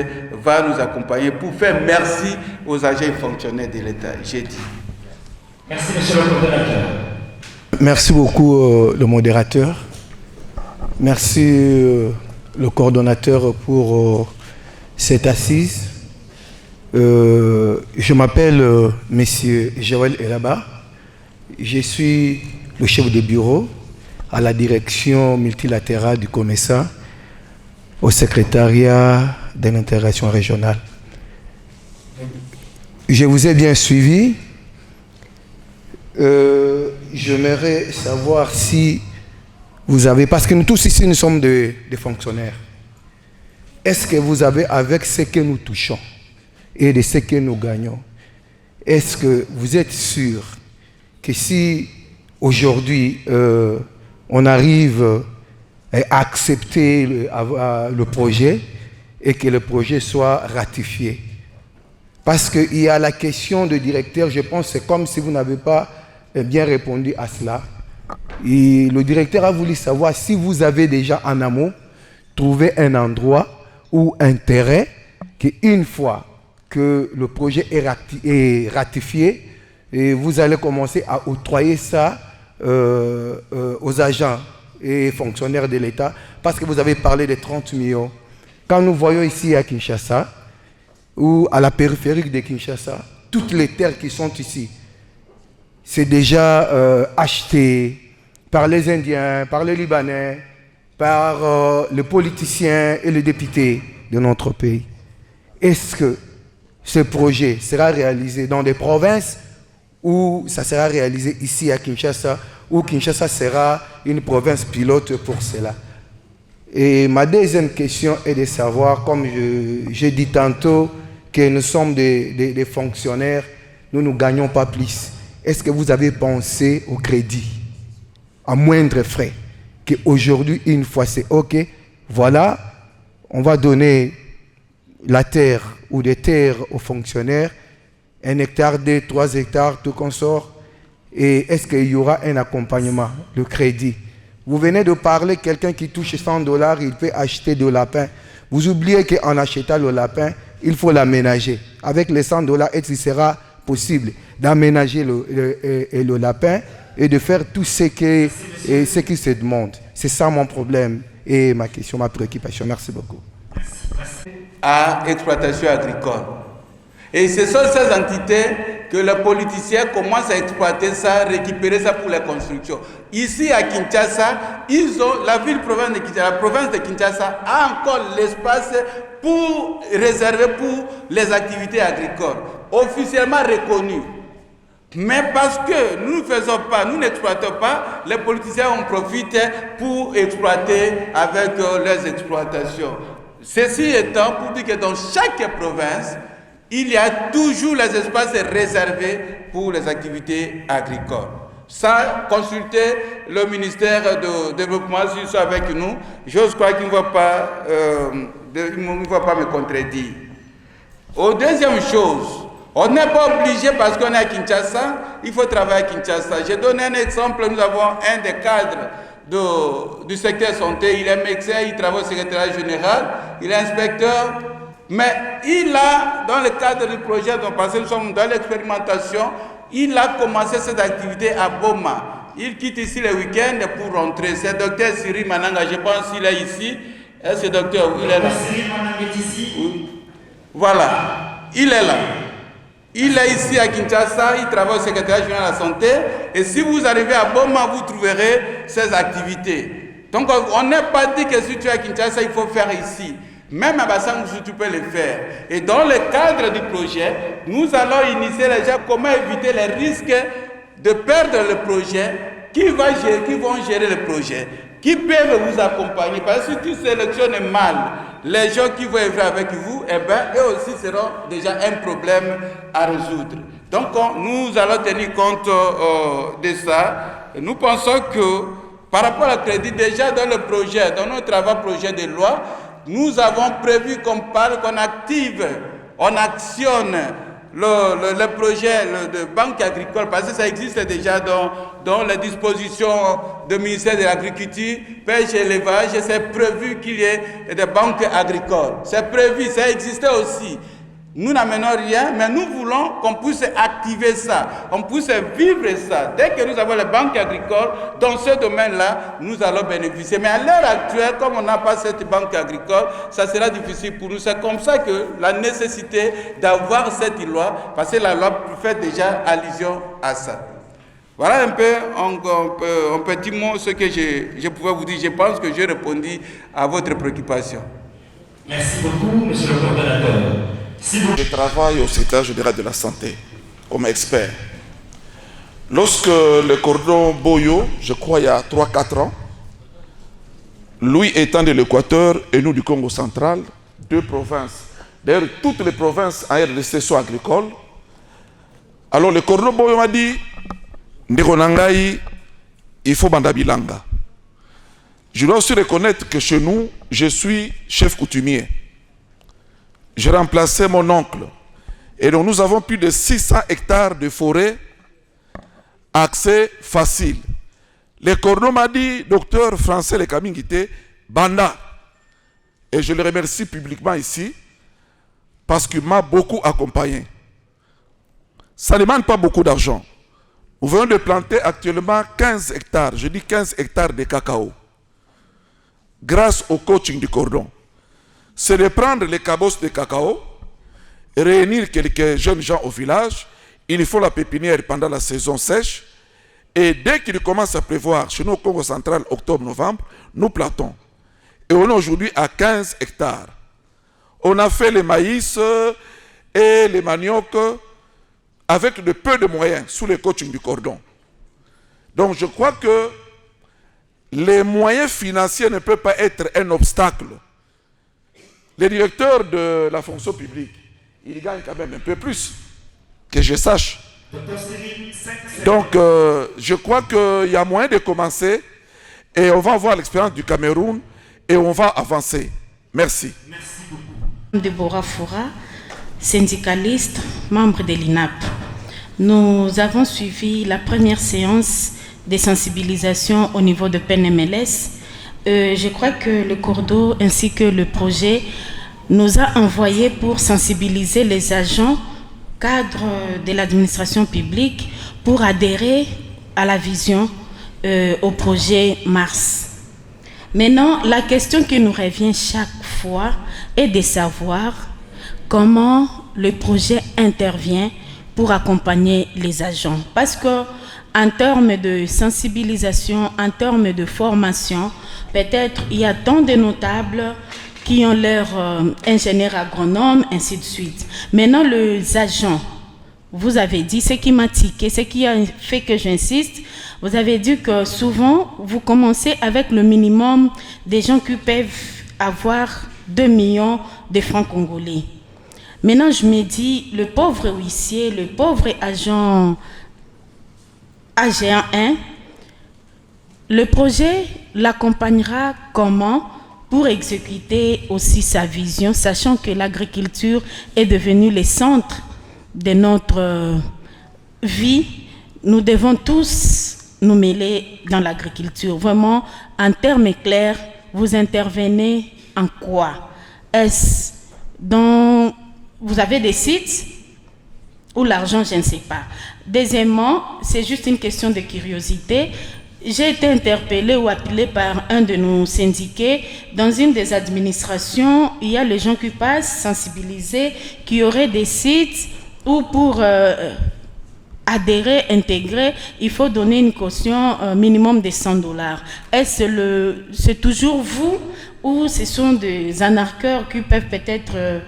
va nous accompagner pour faire merci aux agents et fonctionnaires de l'État. J'ai dit. Merci, monsieur le modérateur. Merci beaucoup, le modérateur. Merci, le coordonnateur, pour cette assise. Je m'appelle monsieur Joël Elaba. Je suis le chef de bureau à la direction multilatérale du COMESA au secrétariat de l'intégration régionale. Je vous ai bien suivi. J'aimerais savoir si vous avez, parce que nous tous ici nous sommes des fonctionnaires, est-ce que vous avez, avec ce que nous touchons et de ce que nous gagnons, est-ce que vous êtes sûr que si aujourd'hui on arrive à accepter le projet et que le projet soit ratifié? Parce qu'il y a la question de directeur, je pense que c'est comme si vous n'avez pas bien répondu à cela. Et le directeur a voulu savoir si vous avez déjà en amont trouvé un endroit ou un terrain qu'une fois que le projet est ratifié, et vous allez commencer à octroyer ça aux agents et fonctionnaires de l'État, parce que vous avez parlé de 30 millions. Quand nous voyons ici à Kinshasa, ou à la périphérie de Kinshasa, toutes les terres qui sont ici, c'est déjà acheté par les Indiens, par les Libanais, par les politiciens et les députés de notre pays. Est-ce que ce projet sera réalisé dans des provinces ou ça sera réalisé ici à Kinshasa, ou Kinshasa sera une province pilote pour cela? Et ma deuxième question est de savoir, comme j'ai dit tantôt, que nous sommes des fonctionnaires, nous ne gagnons pas plus. Est-ce que vous avez pensé au crédit, à moindre frais, qu'aujourd'hui, une fois c'est OK, voilà, on va donner la terre ou des terres aux fonctionnaires, 1 hectare, 2, 3 hectares, tout consort, et est-ce qu'il y aura un accompagnement, le crédit? Vous venez de parler, quelqu'un qui touche $100, il peut acheter de lapin. Vous oubliez qu'en achetant le lapin, il faut l'aménager. Avec les $100, il sera possible d'aménager le lapin et de faire tout ce qui se demande. C'est ça mon problème et ma question, ma préoccupation. Merci beaucoup. À exploitation agricole. Et ce sont ces entités que les politiciens commencent à exploiter ça, récupérer ça pour les constructions. Ici à Kinshasa, la province de Kinshasa a encore l'espace réservé pour les activités agricoles, officiellement reconnues. Mais parce que nous ne faisons pas, nous n'exploitons pas, les politiciens en profitent pour exploiter avec leurs exploitations. Ceci étant pour dire que dans chaque province, il y a toujours les espaces réservés pour les activités agricoles. Ça, consulter le ministère de Développement s'ils sont avec nous, j'ose croire qu'il ne va pas me contredire. Deuxième chose, on n'est pas obligé parce qu'on est à Kinshasa, il faut travailler à Kinshasa. J'ai donné un exemple, nous avons un des cadres du secteur santé, il est médecin, il travaille au secrétariat général, il est inspecteur, mais il a, dans le cadre du projet dont nous sommes dans l'expérimentation, il a commencé cette activité à Boma. Il quitte ici le week-end pour rentrer. C'est le docteur Cyril Mananga, je pense qu'il est ici. Est-ce que docteur, il est là? Cyril Mananga est ici. Oui. Voilà, il est là. Il est ici à Kinshasa, il travaille au secrétariat général de la santé. Et si vous arrivez à Boma, vous trouverez ces activités. Donc on n'est pas dit que si tu es à Kinshasa, il faut faire ici. Même à Bassangou, tu peux le faire. Et dans le cadre du projet, nous allons initier les gens comment éviter les risques de perdre le projet, qui vont gérer le projet, qui peuvent vous accompagner. Parce que si tu sélectionnes mal les gens qui vont œuvrer avec vous, eh bien, eux aussi seront déjà un problème à résoudre. Donc, nous allons tenir compte de ça. Nous pensons que par rapport à crédit, déjà dans le projet, dans notre travail projet de loi, nous avons prévu qu'on active, on actionne le projet de banque agricole, parce que ça existe déjà dans les dispositions du ministère de l'Agriculture, pêche et élevage, c'est prévu qu'il y ait des banques agricoles. C'est prévu, ça existait aussi. Nous n'amenons rien, mais nous voulons qu'on puisse activer ça, on puisse vivre ça. Dès que nous avons les banques agricoles, dans ce domaine-là, nous allons bénéficier. Mais à l'heure actuelle, comme on n'a pas cette banque agricole, ça sera difficile pour nous. C'est comme ça que la nécessité d'avoir cette loi, parce que la loi fait déjà allusion à ça. Voilà un peu en petit mot ce que je pouvais vous dire. Je pense que j'ai répondu à votre préoccupation. Merci beaucoup, monsieur le coordonnateur. Je travaille au secrétaire général de la santé comme expert. Lorsque le cordon Boyo, je crois il y a 3-4 ans, lui étant de l'Équateur et nous du Congo central, deux provinces, d'ailleurs toutes les provinces en RDC sont agricoles, alors le cordon Boyo m'a dit, Ndironangaï, il faut Bandabilanga. Je dois aussi reconnaître que chez nous, je suis chef coutumier. J'ai remplacé mon oncle. Et donc nous avons plus de 600 hectares de forêt, accès facile. Le cordon m'a dit, docteur français Le Kamingité, Banda. Et je le remercie publiquement ici, parce qu'il m'a beaucoup accompagné. Ça ne demande pas beaucoup d'argent. Nous venons de planter actuellement 15 hectares, je dis 15 hectares de cacao, grâce au coaching du cordon. C'est de prendre les cabosses de cacao, réunir quelques jeunes gens au village, ils font la pépinière pendant la saison sèche, et dès qu'il commence à pleuvoir, chez nous au Congo central, octobre-novembre, nous plantons. Et on est aujourd'hui à 15 hectares. On a fait les maïs et les maniocs avec de peu de moyens, sous le coaching du cordon. Donc je crois que les moyens financiers ne peuvent pas être un obstacle. Les directeurs de la fonction publique, ils gagnent quand même un peu plus, que je sache. Donc, je crois qu'il y a moyen de commencer et on va voir l'expérience du Cameroun et on va avancer. Merci. Merci beaucoup. Deborah Foura, syndicaliste, membre de l'INAP. Nous avons suivi la première séance de sensibilisation au niveau de PNMLS. Je crois que le Cordo ainsi que le projet nous a envoyé pour sensibiliser les agents cadres de l'administration publique pour adhérer à la vision au projet Mars. Maintenant, la question qui nous revient chaque fois est de savoir comment le projet intervient pour accompagner les agents. Parce que en termes de sensibilisation, en termes de formation, peut-être il y a tant de notables qui ont leur ingénieur agronome, ainsi de suite. Maintenant, les agents, vous avez dit, ce qui m'a tiqué, ce qui a fait que j'insiste, vous avez dit que souvent, vous commencez avec le minimum des gens qui peuvent avoir 2 millions de francs congolais. Maintenant, je me dis, le pauvre huissier, le pauvre agent AG1, le projet l'accompagnera comment pour exécuter aussi sa vision, sachant que l'agriculture est devenue le centre de notre vie. Nous devons tous nous mêler dans l'agriculture. Vraiment, en termes clairs, vous intervenez en quoi? Est-ce dans... Vous avez des sites ou l'argent, je ne sais pas. Deuxièmement, c'est juste une question de curiosité. J'ai été interpellée ou appelée par un de nos syndiqués. Dans une des administrations, il y a les gens qui passent, sensibilisés, qui auraient des sites où pour adhérer, intégrer, il faut donner une caution minimum de $100. Est-ce c'est toujours vous ou ce sont des anarcheurs qui peuvent peut-être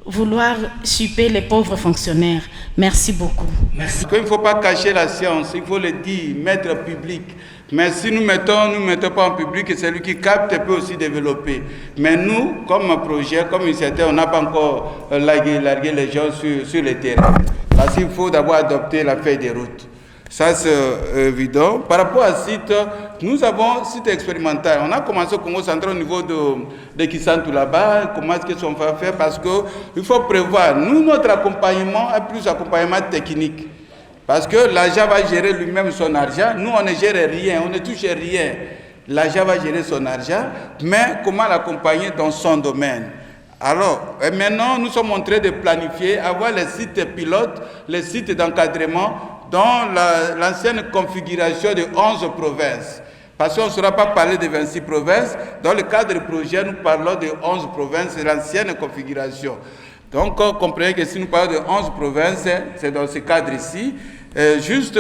vouloir chipper les pauvres fonctionnaires? Merci beaucoup. Merci. Il ne faut pas cacher la science, il faut le dire, mettre public. Mais si nous ne mettons pas en public, celui qui capte peut aussi développer. Mais nous, comme projet, comme initiateur, on n'a pas encore largué les gens sur le terrain. Parce qu'il faut d'abord adopter la feuille de route. Ça, c'est évident. Par rapport à site, nous avons un site expérimental. On a commencé au Congo central au niveau de Kisantu là-bas. Comment est-ce qu'on va faire? Parce qu'il faut prévoir. Nous, notre accompagnement est plus accompagnement technique. Parce que l'agent va gérer lui-même son argent. Nous, on ne gère rien, on ne touche rien. L'agent va gérer son argent, mais comment l'accompagner dans son domaine? Alors, maintenant, nous sommes en train de planifier, avoir les sites pilotes, les sites d'encadrement dans l'ancienne configuration de 11 provinces. Parce qu'on ne saura pas parler de 26 provinces. Dans le cadre du projet, nous parlons de 11 provinces, l'ancienne configuration. Donc, comprenez que si nous parlons de 11 provinces, c'est dans ce cadre ici. Juste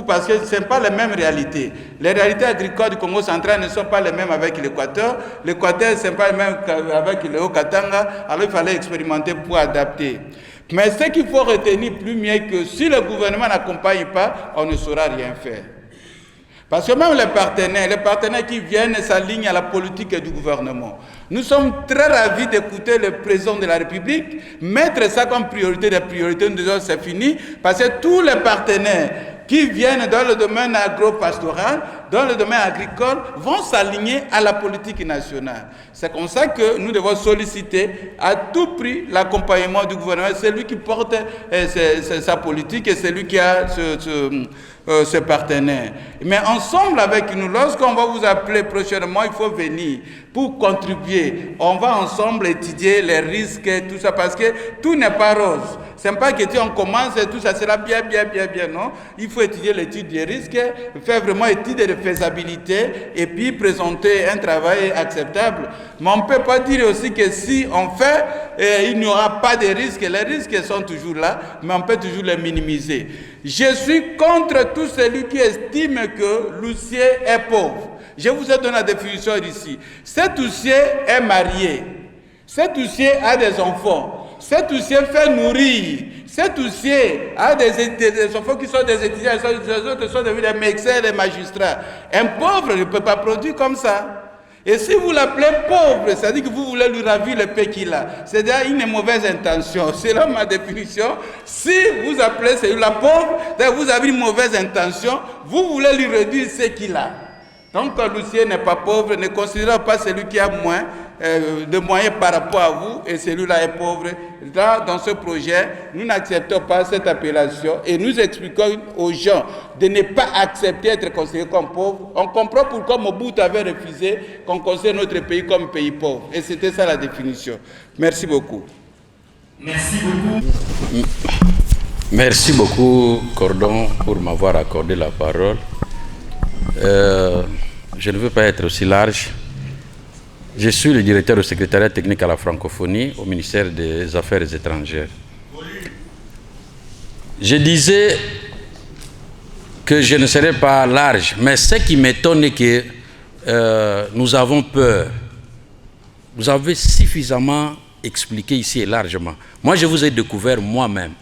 parce que ce n'est pas les mêmes réalités. Les réalités agricoles du Congo central ne sont pas les mêmes avec l'Équateur. L'Équateur, ce n'est pas les mêmes avec le Haut-Katanga. Alors, il fallait expérimenter pour adapter. Mais ce qu'il faut retenir plus mieux que si le gouvernement n'accompagne pas, on ne saura rien faire. Parce que même les partenaires qui viennent s'alignent à la politique du gouvernement. Nous sommes très ravis d'écouter le président de la République, mettre ça comme priorité des priorités, nous disons c'est fini, parce que tous les partenaires qui viennent dans le domaine agro-pastoral, dans le domaine agricole, vont s'aligner à la politique nationale. C'est comme ça que nous devons solliciter à tout prix l'accompagnement du gouvernement. C'est lui qui porte sa politique et c'est lui qui a ses partenaires. Mais ensemble avec nous, lorsqu'on va vous appeler prochainement, il faut venir pour contribuer. On va ensemble étudier les risques et tout ça parce que tout n'est pas rose. Ce n'est pas que on commence et tout ça sera bien, non. Il faut étudier l'étude des risques, faire vraiment étude de faisabilité et puis présenter un travail acceptable. Mais on ne peut pas dire aussi que si on fait, il n'y aura pas de risques. Les risques sont toujours là, mais on peut toujours les minimiser. Je suis contre tout celui qui estime que l'huissier est pauvre. Je vous ai donné la définition ici. Cet huissier est marié. Cet huissier a des enfants. Cet huissier fait nourrir. Cet huissier a des enfants qui sont des étudiants, les autres sont devenus des médecins, des magistrats. Un pauvre ne peut pas produire comme ça. Et si vous l'appelez pauvre, c'est-à-dire que vous voulez lui ravir le peu qu'il a. C'est-à-dire une mauvaise intention. C'est là ma définition. Si vous appelez celui-là pauvre, vous avez une mauvaise intention, vous voulez lui réduire ce qu'il a. Donc, l'huissier n'est pas pauvre, ne considérez pas celui qui a moins de moyens par rapport à vous et celui-là est pauvre. Là, dans ce projet, nous n'acceptons pas cette appellation et nous expliquons aux gens de ne pas accepter d'être considérés comme pauvres. On comprend pourquoi Mobutu avait refusé qu'on considère notre pays comme pays pauvre. Et c'était ça la définition. Merci beaucoup. Merci beaucoup. Merci beaucoup, Cordon, pour m'avoir accordé la parole. Je ne veux pas être aussi large. Je suis le directeur du secrétariat technique à la francophonie au ministère des Affaires étrangères. Je disais que je ne serais pas large, mais ce qui m'étonne est que nous avons peur. Vous avez suffisamment expliqué ici et largement. Moi, je vous ai découvert moi-même.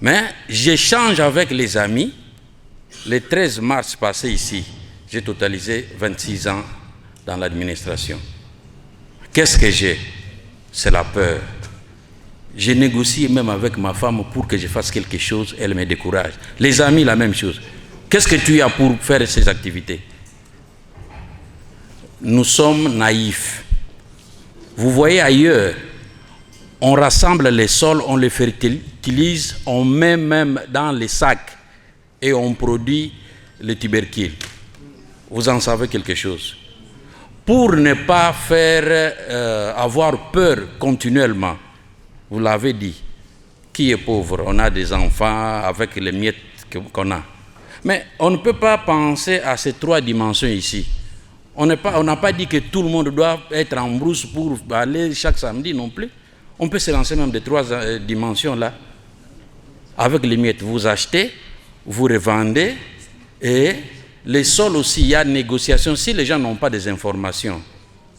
Mais j'échange avec les amis. Le 13 mars passé ici, j'ai totalisé 26 ans dans l'administration. Qu'est-ce que j'ai? C'est la peur. Je négocie même avec ma femme pour que je fasse quelque chose, elle me décourage. Les amis, la même chose. Qu'est-ce que tu as pour faire ces activités? Nous sommes naïfs. Vous voyez ailleurs, on rassemble les sols, on les fertilise, on met même dans les sacs et on produit le tubercule. Vous en savez quelque chose. Pour ne pas avoir peur continuellement, vous l'avez dit, qui est pauvre? On a des enfants avec les miettes qu'on a. Mais on ne peut pas penser à ces 3 dimensions ici. On n'a pas dit que tout le monde doit être en brousse pour aller chaque samedi non plus. On peut se lancer même des 3 dimensions là. Avec les miettes, vous achetez, vous revendez, et les sols aussi, il y a négociation. Si les gens n'ont pas des informations,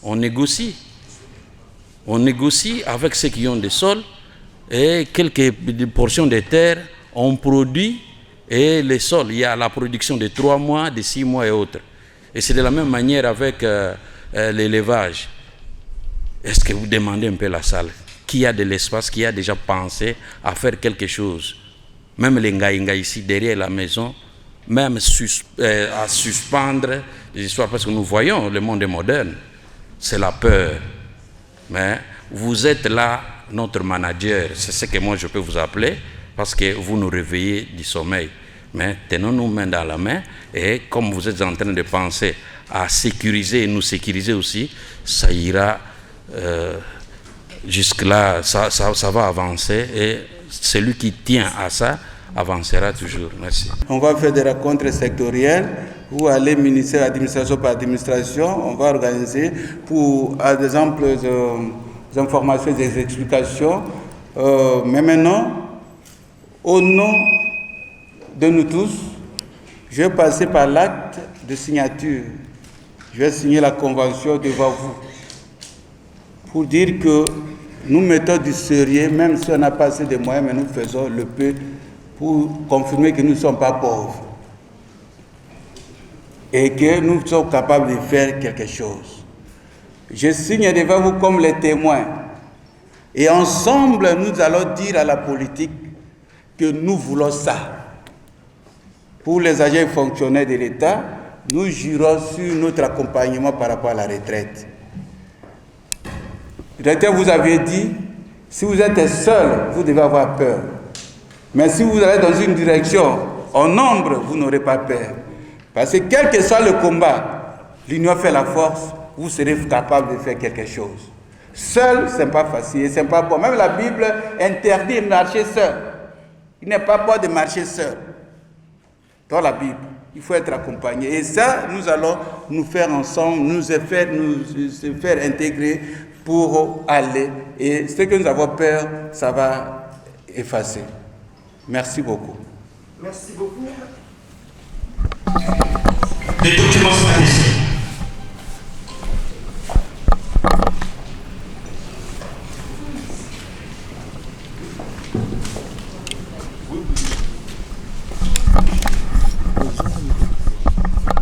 on négocie. On négocie avec ceux qui ont des sols et quelques portions de terre, on produit, et les sols, il y a la production de 3 mois, de 6 mois et autres. Et c'est de la même manière avec l'élevage. Est-ce que vous demandez un peu la salle qui a de l'espace, qui a déjà pensé à faire quelque chose? Même les ngaïnga ici, derrière la maison, même à suspendre les histoires, parce que nous voyons le monde est moderne, c'est la peur. Mais vous êtes là, notre manager, c'est ce que moi je peux vous appeler, parce que vous nous réveillez du sommeil. Mais tenons-nous main dans la main, et comme vous êtes en train de penser à sécuriser et nous sécuriser aussi, ça ira jusque-là, ça va avancer, et celui qui tient à ça avancera toujours. Merci. On va faire des rencontres sectorielles où aller ministère administration par administration. On va organiser pour des amples informations, des explications. Mais maintenant, au nom de nous tous, je vais passer par l'acte de signature. Je vais signer la convention devant vous pour dire que nous mettons du sérieux, même si on n'a pas assez de moyens, mais nous faisons le peu pour confirmer que nous ne sommes pas pauvres et que nous sommes capables de faire quelque chose. Je signe devant vous comme les témoins, et ensemble nous allons dire à la politique que nous voulons ça. Pour les agents et fonctionnaires de l'État, nous jurons sur notre accompagnement par rapport à la retraite. Directeur, vous avez dit, si vous êtes seul, vous devez avoir peur. Mais si vous allez dans une direction, en nombre, vous n'aurez pas peur. Parce que quel que soit le combat, l'union fait la force, vous serez capable de faire quelque chose. Seul, ce n'est pas facile, ce n'est pas bon. Même la Bible interdit de marcher seul. Il n'est pas bon de marcher seul. Dans la Bible, il faut être accompagné. Et ça, nous allons nous faire ensemble, nous faire intégrer pour aller. Et ce que nous avons peur, ça va effacer. Merci beaucoup. Merci beaucoup. Des documents stratégiques.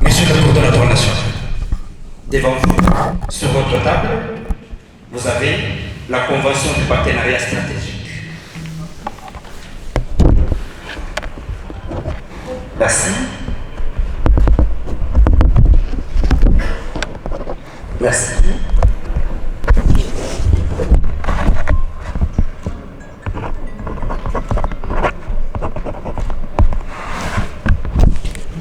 Monsieur le coordonnateur national, devant vous, sur votre table, vous avez la convention de partenariat stratégique. Merci. Merci.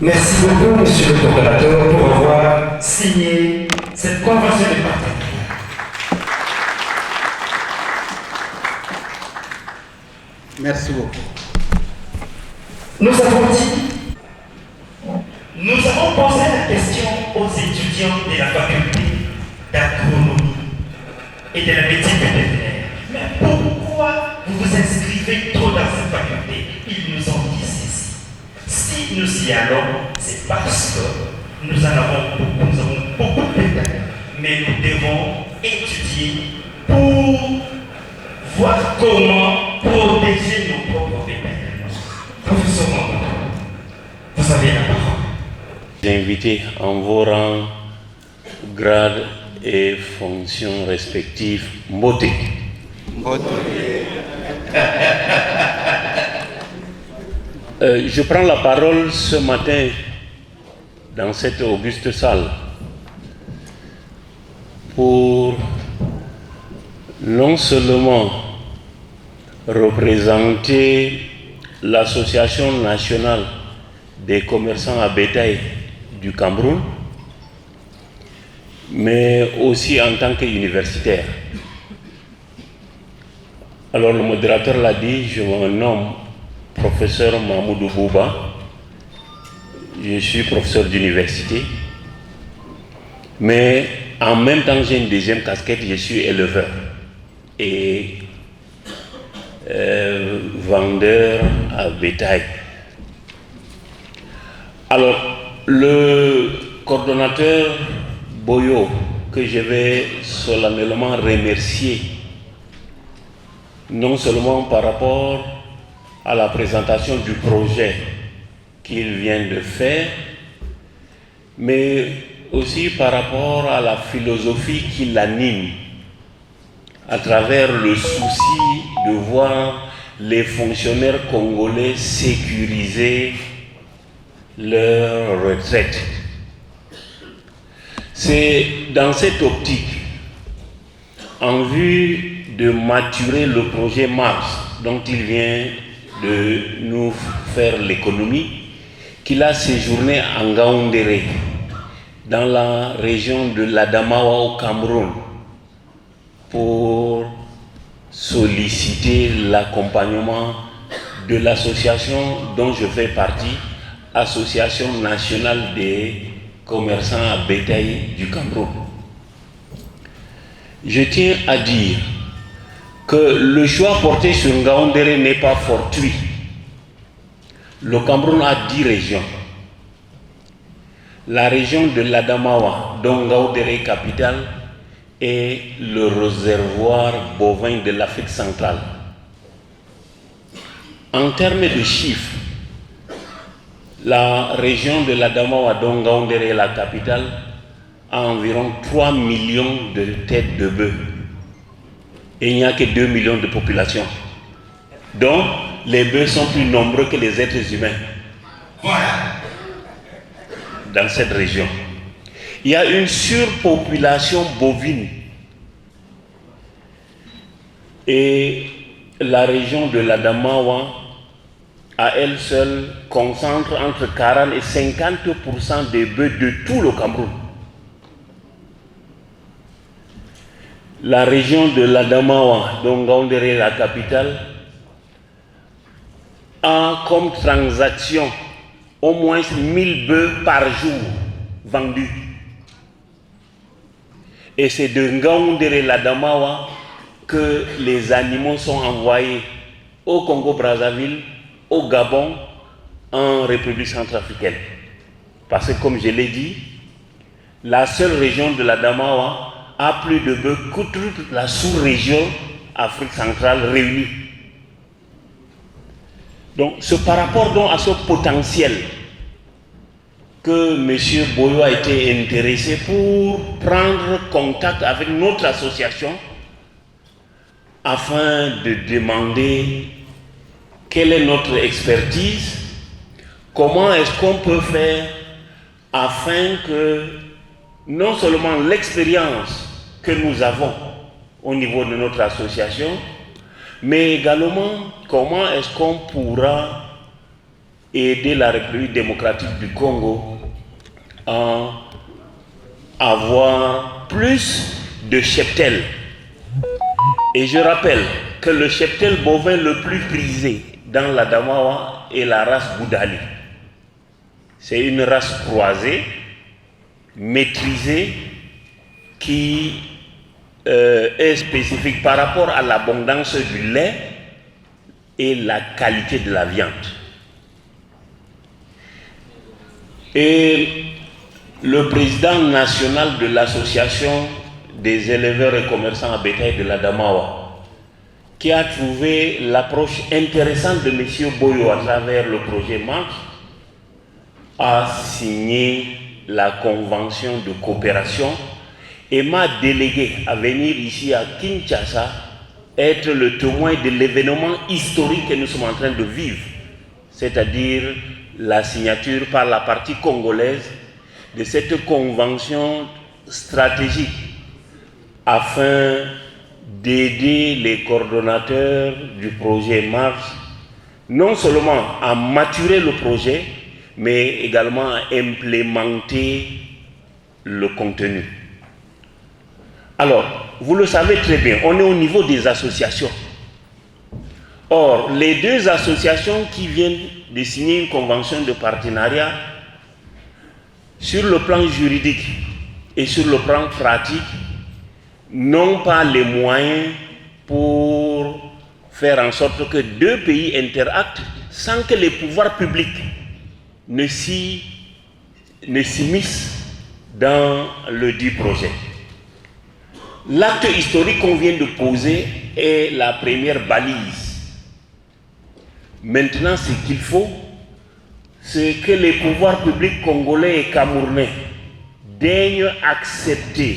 Merci beaucoup, monsieur le coordonnateur, pour avoir signé cette convention de partenariat. Merci beaucoup. Nous avons posé la question aux étudiants de la faculté d'agronomie et de la médecine vétérinaire. Mais pourquoi vous vous inscrivez trop dans cette faculté? Ils nous ont dit ceci. Si nous y allons, c'est parce que nous avons beaucoup de détails. Mais nous devons étudier pour voir comment protéger nos propres vétérinaires. Professeur Mambou, vous avez la parole. Invité en vos rangs, grades et fonctions respectives. Mbote. Mbote. Je prends la parole ce matin dans cette auguste salle pour non seulement représenter l'Association nationale des commerçants à bétail du Cameroun, mais aussi en tant qu'universitaire. Alors le modérateur l'a dit, je me nomme professeur Mahmoudou Bouba, je suis professeur d'université, mais en même temps j'ai une deuxième casquette, je suis éleveur et vendeur à bétail. Alors le coordonnateur Boyo, que je vais solennellement remercier, non seulement par rapport à la présentation du projet qu'il vient de faire, mais aussi par rapport à la philosophie qui l'anime, à travers le souci de voir les fonctionnaires congolais sécuriser leur retraite. C'est dans cette optique, en vue de maturer le projet Mars, dont il vient de nous faire l'économie, qu'il a séjourné en Ngaoundéré, dans la région de l'Adamawa au Cameroun, pour solliciter l'accompagnement de l'association dont je fais partie, Association nationale des commerçants à bétail du Cameroun. Je tiens à dire que le choix porté sur Ngaoundéré n'est pas fortuit. Le Cameroun a 10 régions. La région de l'Adamawa, dont Ngaoundéré est capitale, est le réservoir bovin de l'Afrique centrale. En termes de chiffres, la région de l'Adamawa, dont Ngaoundéré est la capitale, a environ 3 millions de têtes de bœufs. Et il n'y a que 2 millions de population. Donc, les bœufs sont plus nombreux que les êtres humains. Voilà. Dans cette région. Il y a une surpopulation bovine. Et la région de l'Adamawa, à elle seule, concentre entre 40 et 50% des bœufs de tout le Cameroun. La région de l'Adamawa, dont Ngaoundéré est la capitale, a comme transaction au moins 1000 bœufs par jour vendus. Et c'est de Ngaoundéré, l'Adamawa, que les animaux sont envoyés au Congo-Brazzaville, au Gabon, en République centrafricaine. Parce que, comme je l'ai dit, la seule région de l'Adamawa a plus de bœufs que toute la sous-région Afrique centrale réunie. Donc, c'est par rapport donc à ce potentiel que M. Boyo a été intéressé pour prendre contact avec notre association afin de demander quelle est notre expertise, comment est-ce qu'on peut faire afin que non seulement l'expérience que nous avons au niveau de notre association, mais également comment est-ce qu'on pourra aider la République démocratique du Congo à avoir plus de cheptel. Et je rappelle que le cheptel bovin le plus prisé dans l'Adamawa est la race Boudali. C'est une race croisée, maîtrisée, qui est spécifique par rapport à l'abondance du lait et la qualité de la viande. Et le président national de l'association des éleveurs et commerçants à bétail de l'Adamawa, qui a trouvé l'approche intéressante de M. Boyo à travers le projet Mars, a signé la convention de coopération et m'a délégué à venir ici à Kinshasa être le témoin de l'événement historique que nous sommes en train de vivre, c'est-à-dire la signature par la partie congolaise de cette convention stratégique afin d'aider les coordonnateurs du projet Mars non seulement à maturer le projet, mais également à implémenter le contenu. Alors, vous le savez très bien, on est au niveau des associations. Or, les deux associations qui viennent de signer une convention de partenariat, sur le plan juridique et sur le plan pratique, n'ont pas les moyens pour faire en sorte que deux pays interactent sans que les pouvoirs publics ne s'immiscent dans le dit projet. L'acte historique qu'on vient de poser est la première balise. Maintenant, ce qu'il faut, c'est que les pouvoirs publics congolais et camerounais daignent accepter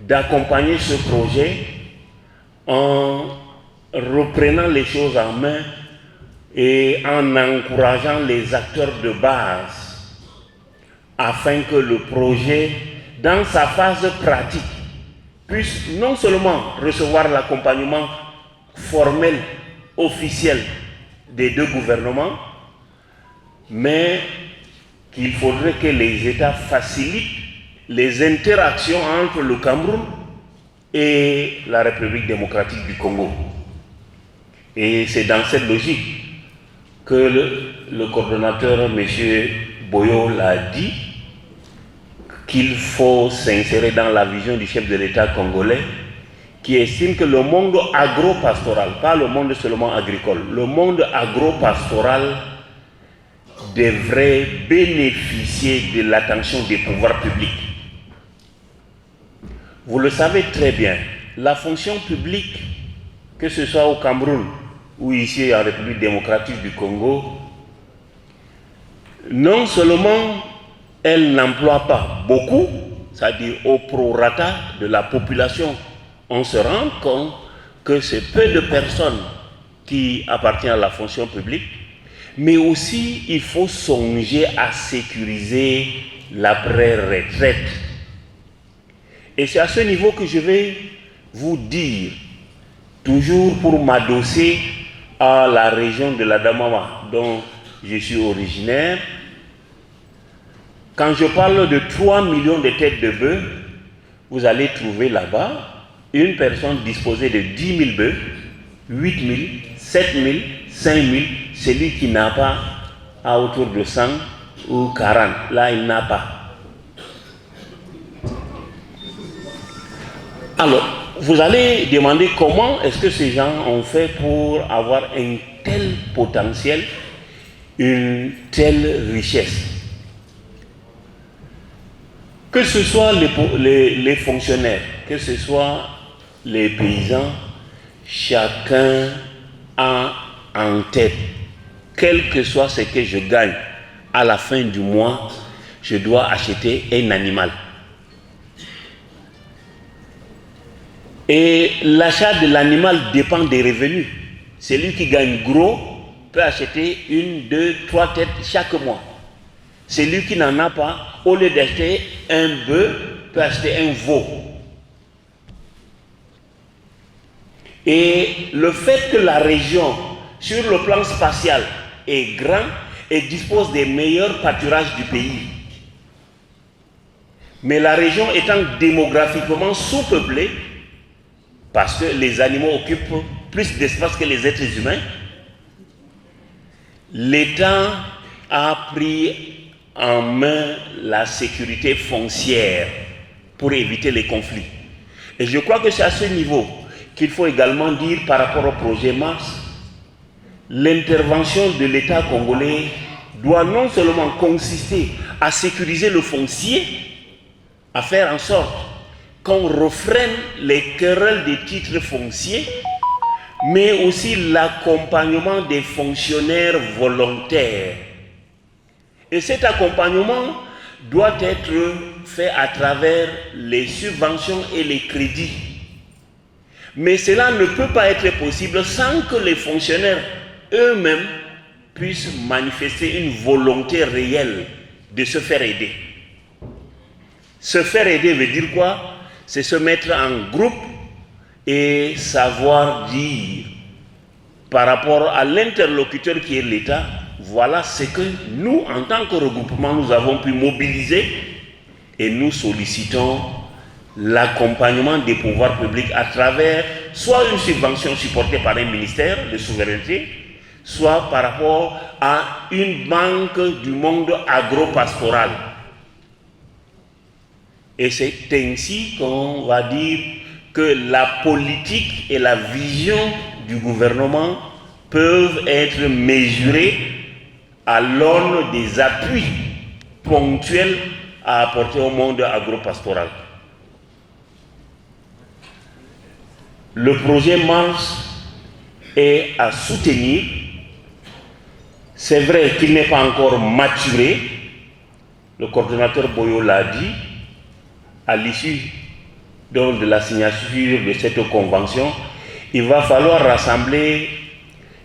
d'accompagner ce projet en reprenant les choses en main et en encourageant les acteurs de base afin que le projet, dans sa phase pratique, puisse non seulement recevoir l'accompagnement formel, officiel des deux gouvernements, mais qu'il faudrait que les États facilitent les interactions entre le Cameroun et la République démocratique du Congo. Et c'est dans cette logique que le coordonnateur, M. Boyo, l'a dit, qu'il faut s'insérer dans la vision du chef de l'État congolais qui estime que le monde agro-pastoral, pas le monde seulement agricole, le monde agro-pastoral devrait bénéficier de l'attention des pouvoirs publics. Vous le savez très bien, la fonction publique, que ce soit au Cameroun ou ici en République démocratique du Congo, non seulement elle n'emploie pas beaucoup, c'est-à-dire au prorata de la population, on se rend compte que c'est peu de personnes qui appartiennent à la fonction publique, mais aussi il faut songer à sécuriser l'après-retraite. Et c'est à ce niveau que je vais vous dire, toujours pour m'adosser à la région de l'Adamawa, dont je suis originaire, quand je parle de 3 millions de têtes de bœufs, vous allez trouver là-bas une personne disposée de 10 000 bœufs, 8 000, 7 000, 5 000, celui qui n'a pas à autour de 100 ou 40. Là, il n'a pas. Alors, vous allez demander comment est-ce que ces gens ont fait pour avoir un tel potentiel, une telle richesse. Que ce soit les fonctionnaires, que ce soit les paysans, chacun a en tête, quel que soit ce que je gagne, à la fin du mois, je dois acheter un animal. Et l'achat de l'animal dépend des revenus. Celui qui gagne gros peut acheter 1, 2, 3 têtes chaque mois. Celui qui n'en a pas, au lieu d'acheter un bœuf, peut acheter un veau. Et le fait que la région, sur le plan spatial, est grande et dispose des meilleurs pâturages du pays, mais la région étant démographiquement sous-peuplée, parce que les animaux occupent plus d'espace que les êtres humains, l'État a pris en main la sécurité foncière pour éviter les conflits. Et je crois que c'est à ce niveau qu'il faut également dire par rapport au projet Mars, l'intervention de l'État congolais doit non seulement consister à sécuriser le foncier, à faire en sorte qu'on refrène les querelles des titres fonciers, mais aussi l'accompagnement des fonctionnaires volontaires. Et cet accompagnement doit être fait à travers les subventions et les crédits. Mais cela ne peut pas être possible sans que les fonctionnaires eux-mêmes puissent manifester une volonté réelle de se faire aider. Se faire aider veut dire quoi? C'est se mettre en groupe et savoir dire par rapport à l'interlocuteur qui est l'État, voilà ce que nous, en tant que regroupement, nous avons pu mobiliser et nous sollicitons l'accompagnement des pouvoirs publics à travers soit une subvention supportée par un ministère de souveraineté, soit par rapport à une banque du monde agro-pastoral. Et c'est ainsi qu'on va dire que la politique et la vision du gouvernement peuvent être mesurées à l'aune des appuis ponctuels à apporter au monde agro-pastoral. Le projet Mars est à soutenir. C'est vrai qu'il n'est pas encore maturé. Le coordonnateur Boyo l'a dit. À l'issue de la signature de cette convention, il va falloir rassembler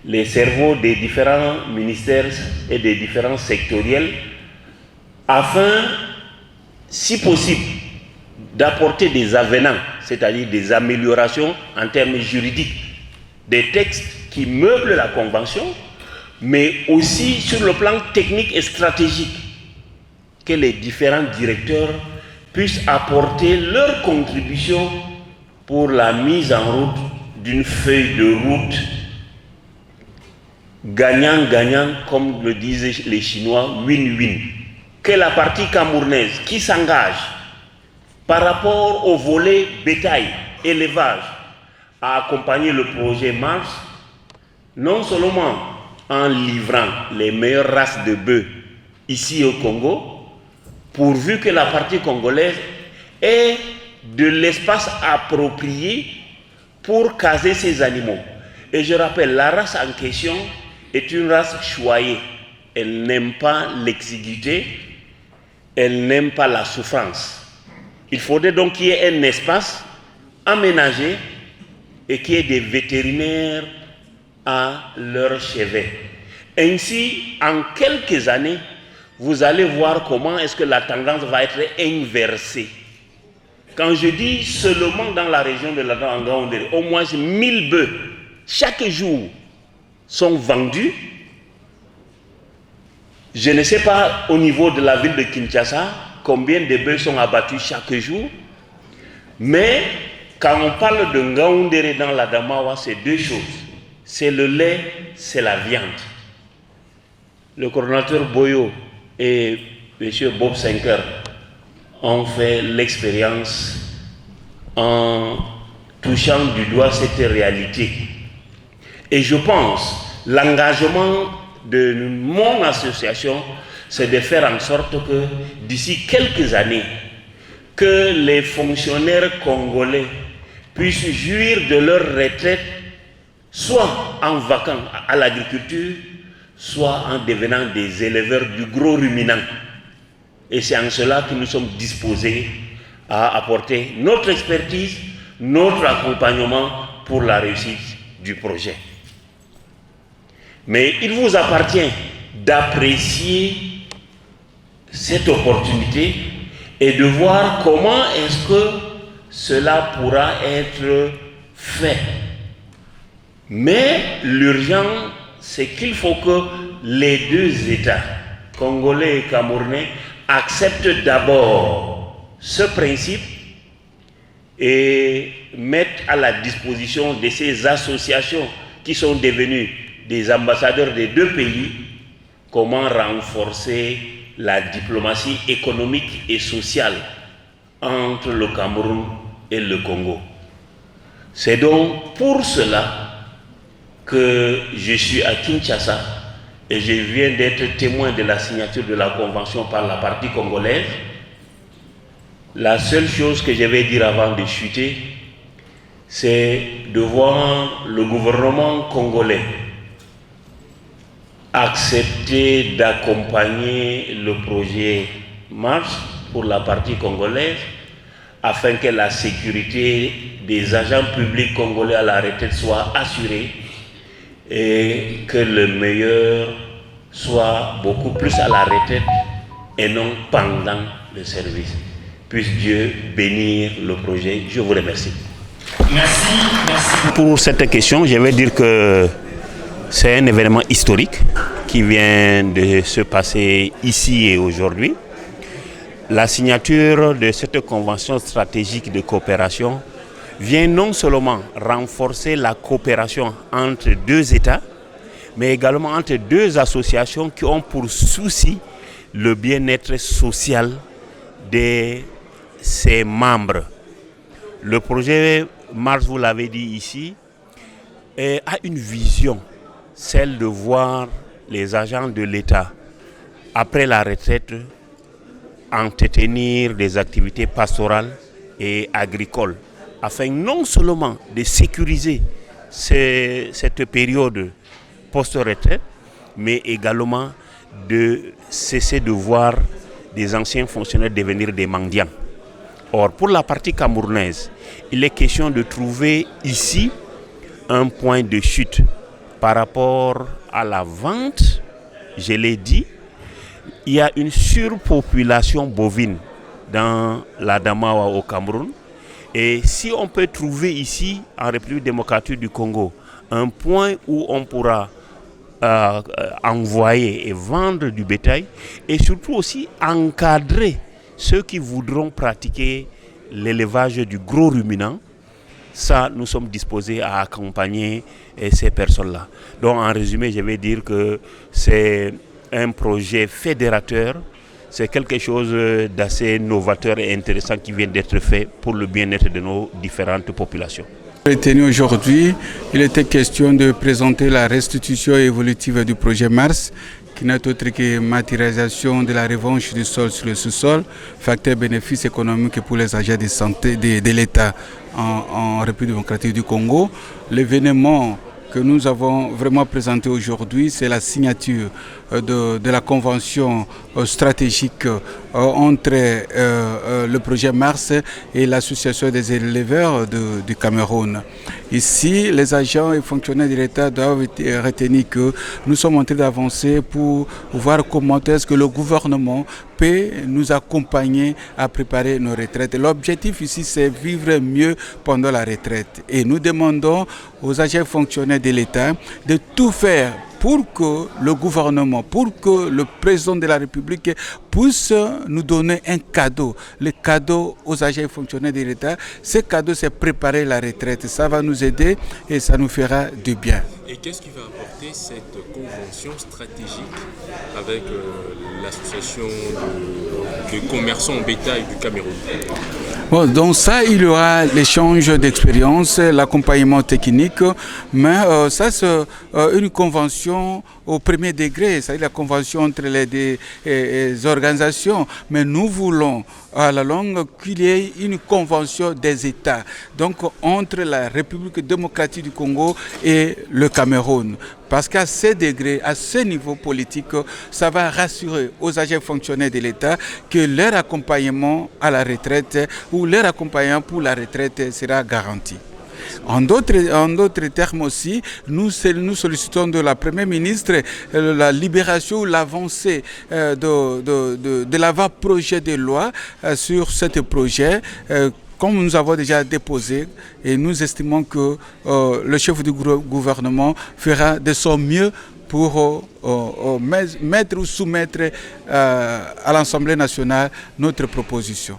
les cerveaux des différents ministères et des différents sectoriels afin, si possible, d'apporter des avenants, c'est-à-dire des améliorations en termes juridiques, des textes qui meublent la convention, mais aussi sur le plan technique et stratégique, que les différents directeurs puissent apporter leur contribution pour la mise en route d'une feuille de route gagnant-gagnant, comme le disaient les Chinois, win-win. Que la partie camerounaise qui s'engage par rapport au volet bétail, élevage, à accompagner le projet Mars, non seulement en livrant les meilleures races de bœufs ici au Congo, pourvu que la partie congolaise ait de l'espace approprié pour caser ces animaux. Et je rappelle, la race en question est une race choyée. Elle n'aime pas l'exiguïté, elle n'aime pas la souffrance. Il faudrait donc qu'il y ait un espace aménagé et qu'il y ait des vétérinaires à leur chevet. Ainsi, en quelques années, vous allez voir comment est-ce que la tendance va être inversée. Quand je dis seulement dans la région de la Ngaoundéré, au moins 1000 bœufs chaque jour sont vendus. Je ne sais pas au niveau de la ville de Kinshasa combien de bœufs sont abattus chaque jour, mais quand on parle de Ngaoundéré dans la Damawa, c'est deux choses. C'est le lait, c'est la viande. Le coordonnateur Boyo et M. Bob Senker ont fait l'expérience en touchant du doigt cette réalité. Et je pense, l'engagement de mon association, c'est de faire en sorte que d'ici quelques années, que les fonctionnaires congolais puissent jouir de leur retraite, soit en vaquant à l'agriculture, soit en devenant des éleveurs du gros ruminant. Et c'est en cela que nous sommes disposés à apporter notre expertise, notre accompagnement pour la réussite du projet. Mais il vous appartient d'apprécier cette opportunité et de voir comment est-ce que cela pourra être fait. Mais l'urgent, c'est qu'il faut que les deux États, congolais et camerounais, acceptent d'abord ce principe et mettent à la disposition de ces associations qui sont devenues des ambassadeurs des deux pays, comment renforcer la diplomatie économique et sociale entre le Cameroun et le Congo. C'est donc pour cela que je suis à Kinshasa et je viens d'être témoin de la signature de la convention par la partie congolaise. La seule chose que je vais dire avant de chuter, c'est de voir le gouvernement congolais accepter d'accompagner le projet Mars pour la partie congolaise afin que la sécurité des agents publics congolais à la retraite soit assurée et que le meilleur soit beaucoup plus à la retraite et non pendant le service. Puisse Dieu bénir le projet. Je vous remercie. Merci. Pour cette question, je vais dire que c'est un événement historique qui vient de se passer ici et aujourd'hui. La signature de cette convention stratégique de coopération vient non seulement renforcer la coopération entre deux États, mais également entre deux associations qui ont pour souci le bien-être social de ses membres. Le projet Mars, vous l'avez dit ici, a une vision, celle de voir les agents de l'État, après la retraite, entretenir des activités pastorales et agricoles, afin non seulement de sécuriser cette période post-retraite, mais également de cesser de voir des anciens fonctionnaires devenir des mendiants. Or, pour la partie camerounaise, il est question de trouver ici un point de chute par rapport à la vente. Je l'ai dit, il y a une surpopulation bovine dans la Damawa au Cameroun. Et si on peut trouver ici, en République démocratique du Congo, un point où on pourra envoyer et vendre du bétail, et surtout aussi encadrer ceux qui voudront pratiquer l'élevage du gros ruminant, ça, nous sommes disposés à accompagner ces personnes-là. Donc, en résumé, je vais dire que c'est un projet fédérateur, c'est quelque chose d'assez novateur et intéressant qui vient d'être fait pour le bien-être de nos différentes populations. Retenu aujourd'hui, il était question de présenter la restitution évolutive du projet Mars, qui n'est autre que matérialisation de la revanche du sol sur le sous-sol, facteur bénéfice économique pour les agents de santé de l'État en République démocratique du Congo. L'événement que nous avons vraiment présenté aujourd'hui, c'est la signature de la convention stratégique entre le projet Mars et l'association des éleveurs du Cameroun. Ici, les agents et fonctionnaires de l'État doivent retenir que nous sommes en train d'avancer pour voir comment est-ce que le gouvernement peut nous accompagner à préparer nos retraites. L'objectif ici, c'est vivre mieux pendant la retraite. Et nous demandons aux agents et fonctionnaires de l'État de tout faire pour que le gouvernement, pour que le président de la République puisse nous donner un cadeau. Le cadeau aux agents et fonctionnaires de l'État, ce cadeau, c'est préparer la retraite. Ça va nous aider et ça nous fera du bien. Et qu'est-ce qui va apporter cette convention stratégique avec l'association de commerçants en bétail du Cameroun? Bon, donc ça, il y aura l'échange d'expérience, l'accompagnement technique, mais ça c'est une convention au premier degré, c'est-à-dire la convention entre les organisations, mais nous voulons à la longue qu'il y ait une convention des États, donc entre la République démocratique du Congo et le Cameroun. Parce qu'à ce degré, à ce niveau politique, ça va rassurer aux agents fonctionnaires de l'État que leur accompagnement à la retraite ou leur accompagnement pour la retraite sera garanti. En d'autres termes aussi, nous sollicitons de la Première ministre la libération ou l'avancée de l'avant-projet de loi sur ce projet. Comme nous avons déjà déposé, et nous estimons que le chef du gouvernement fera de son mieux pour mettre ou soumettre à l'Assemblée nationale notre proposition.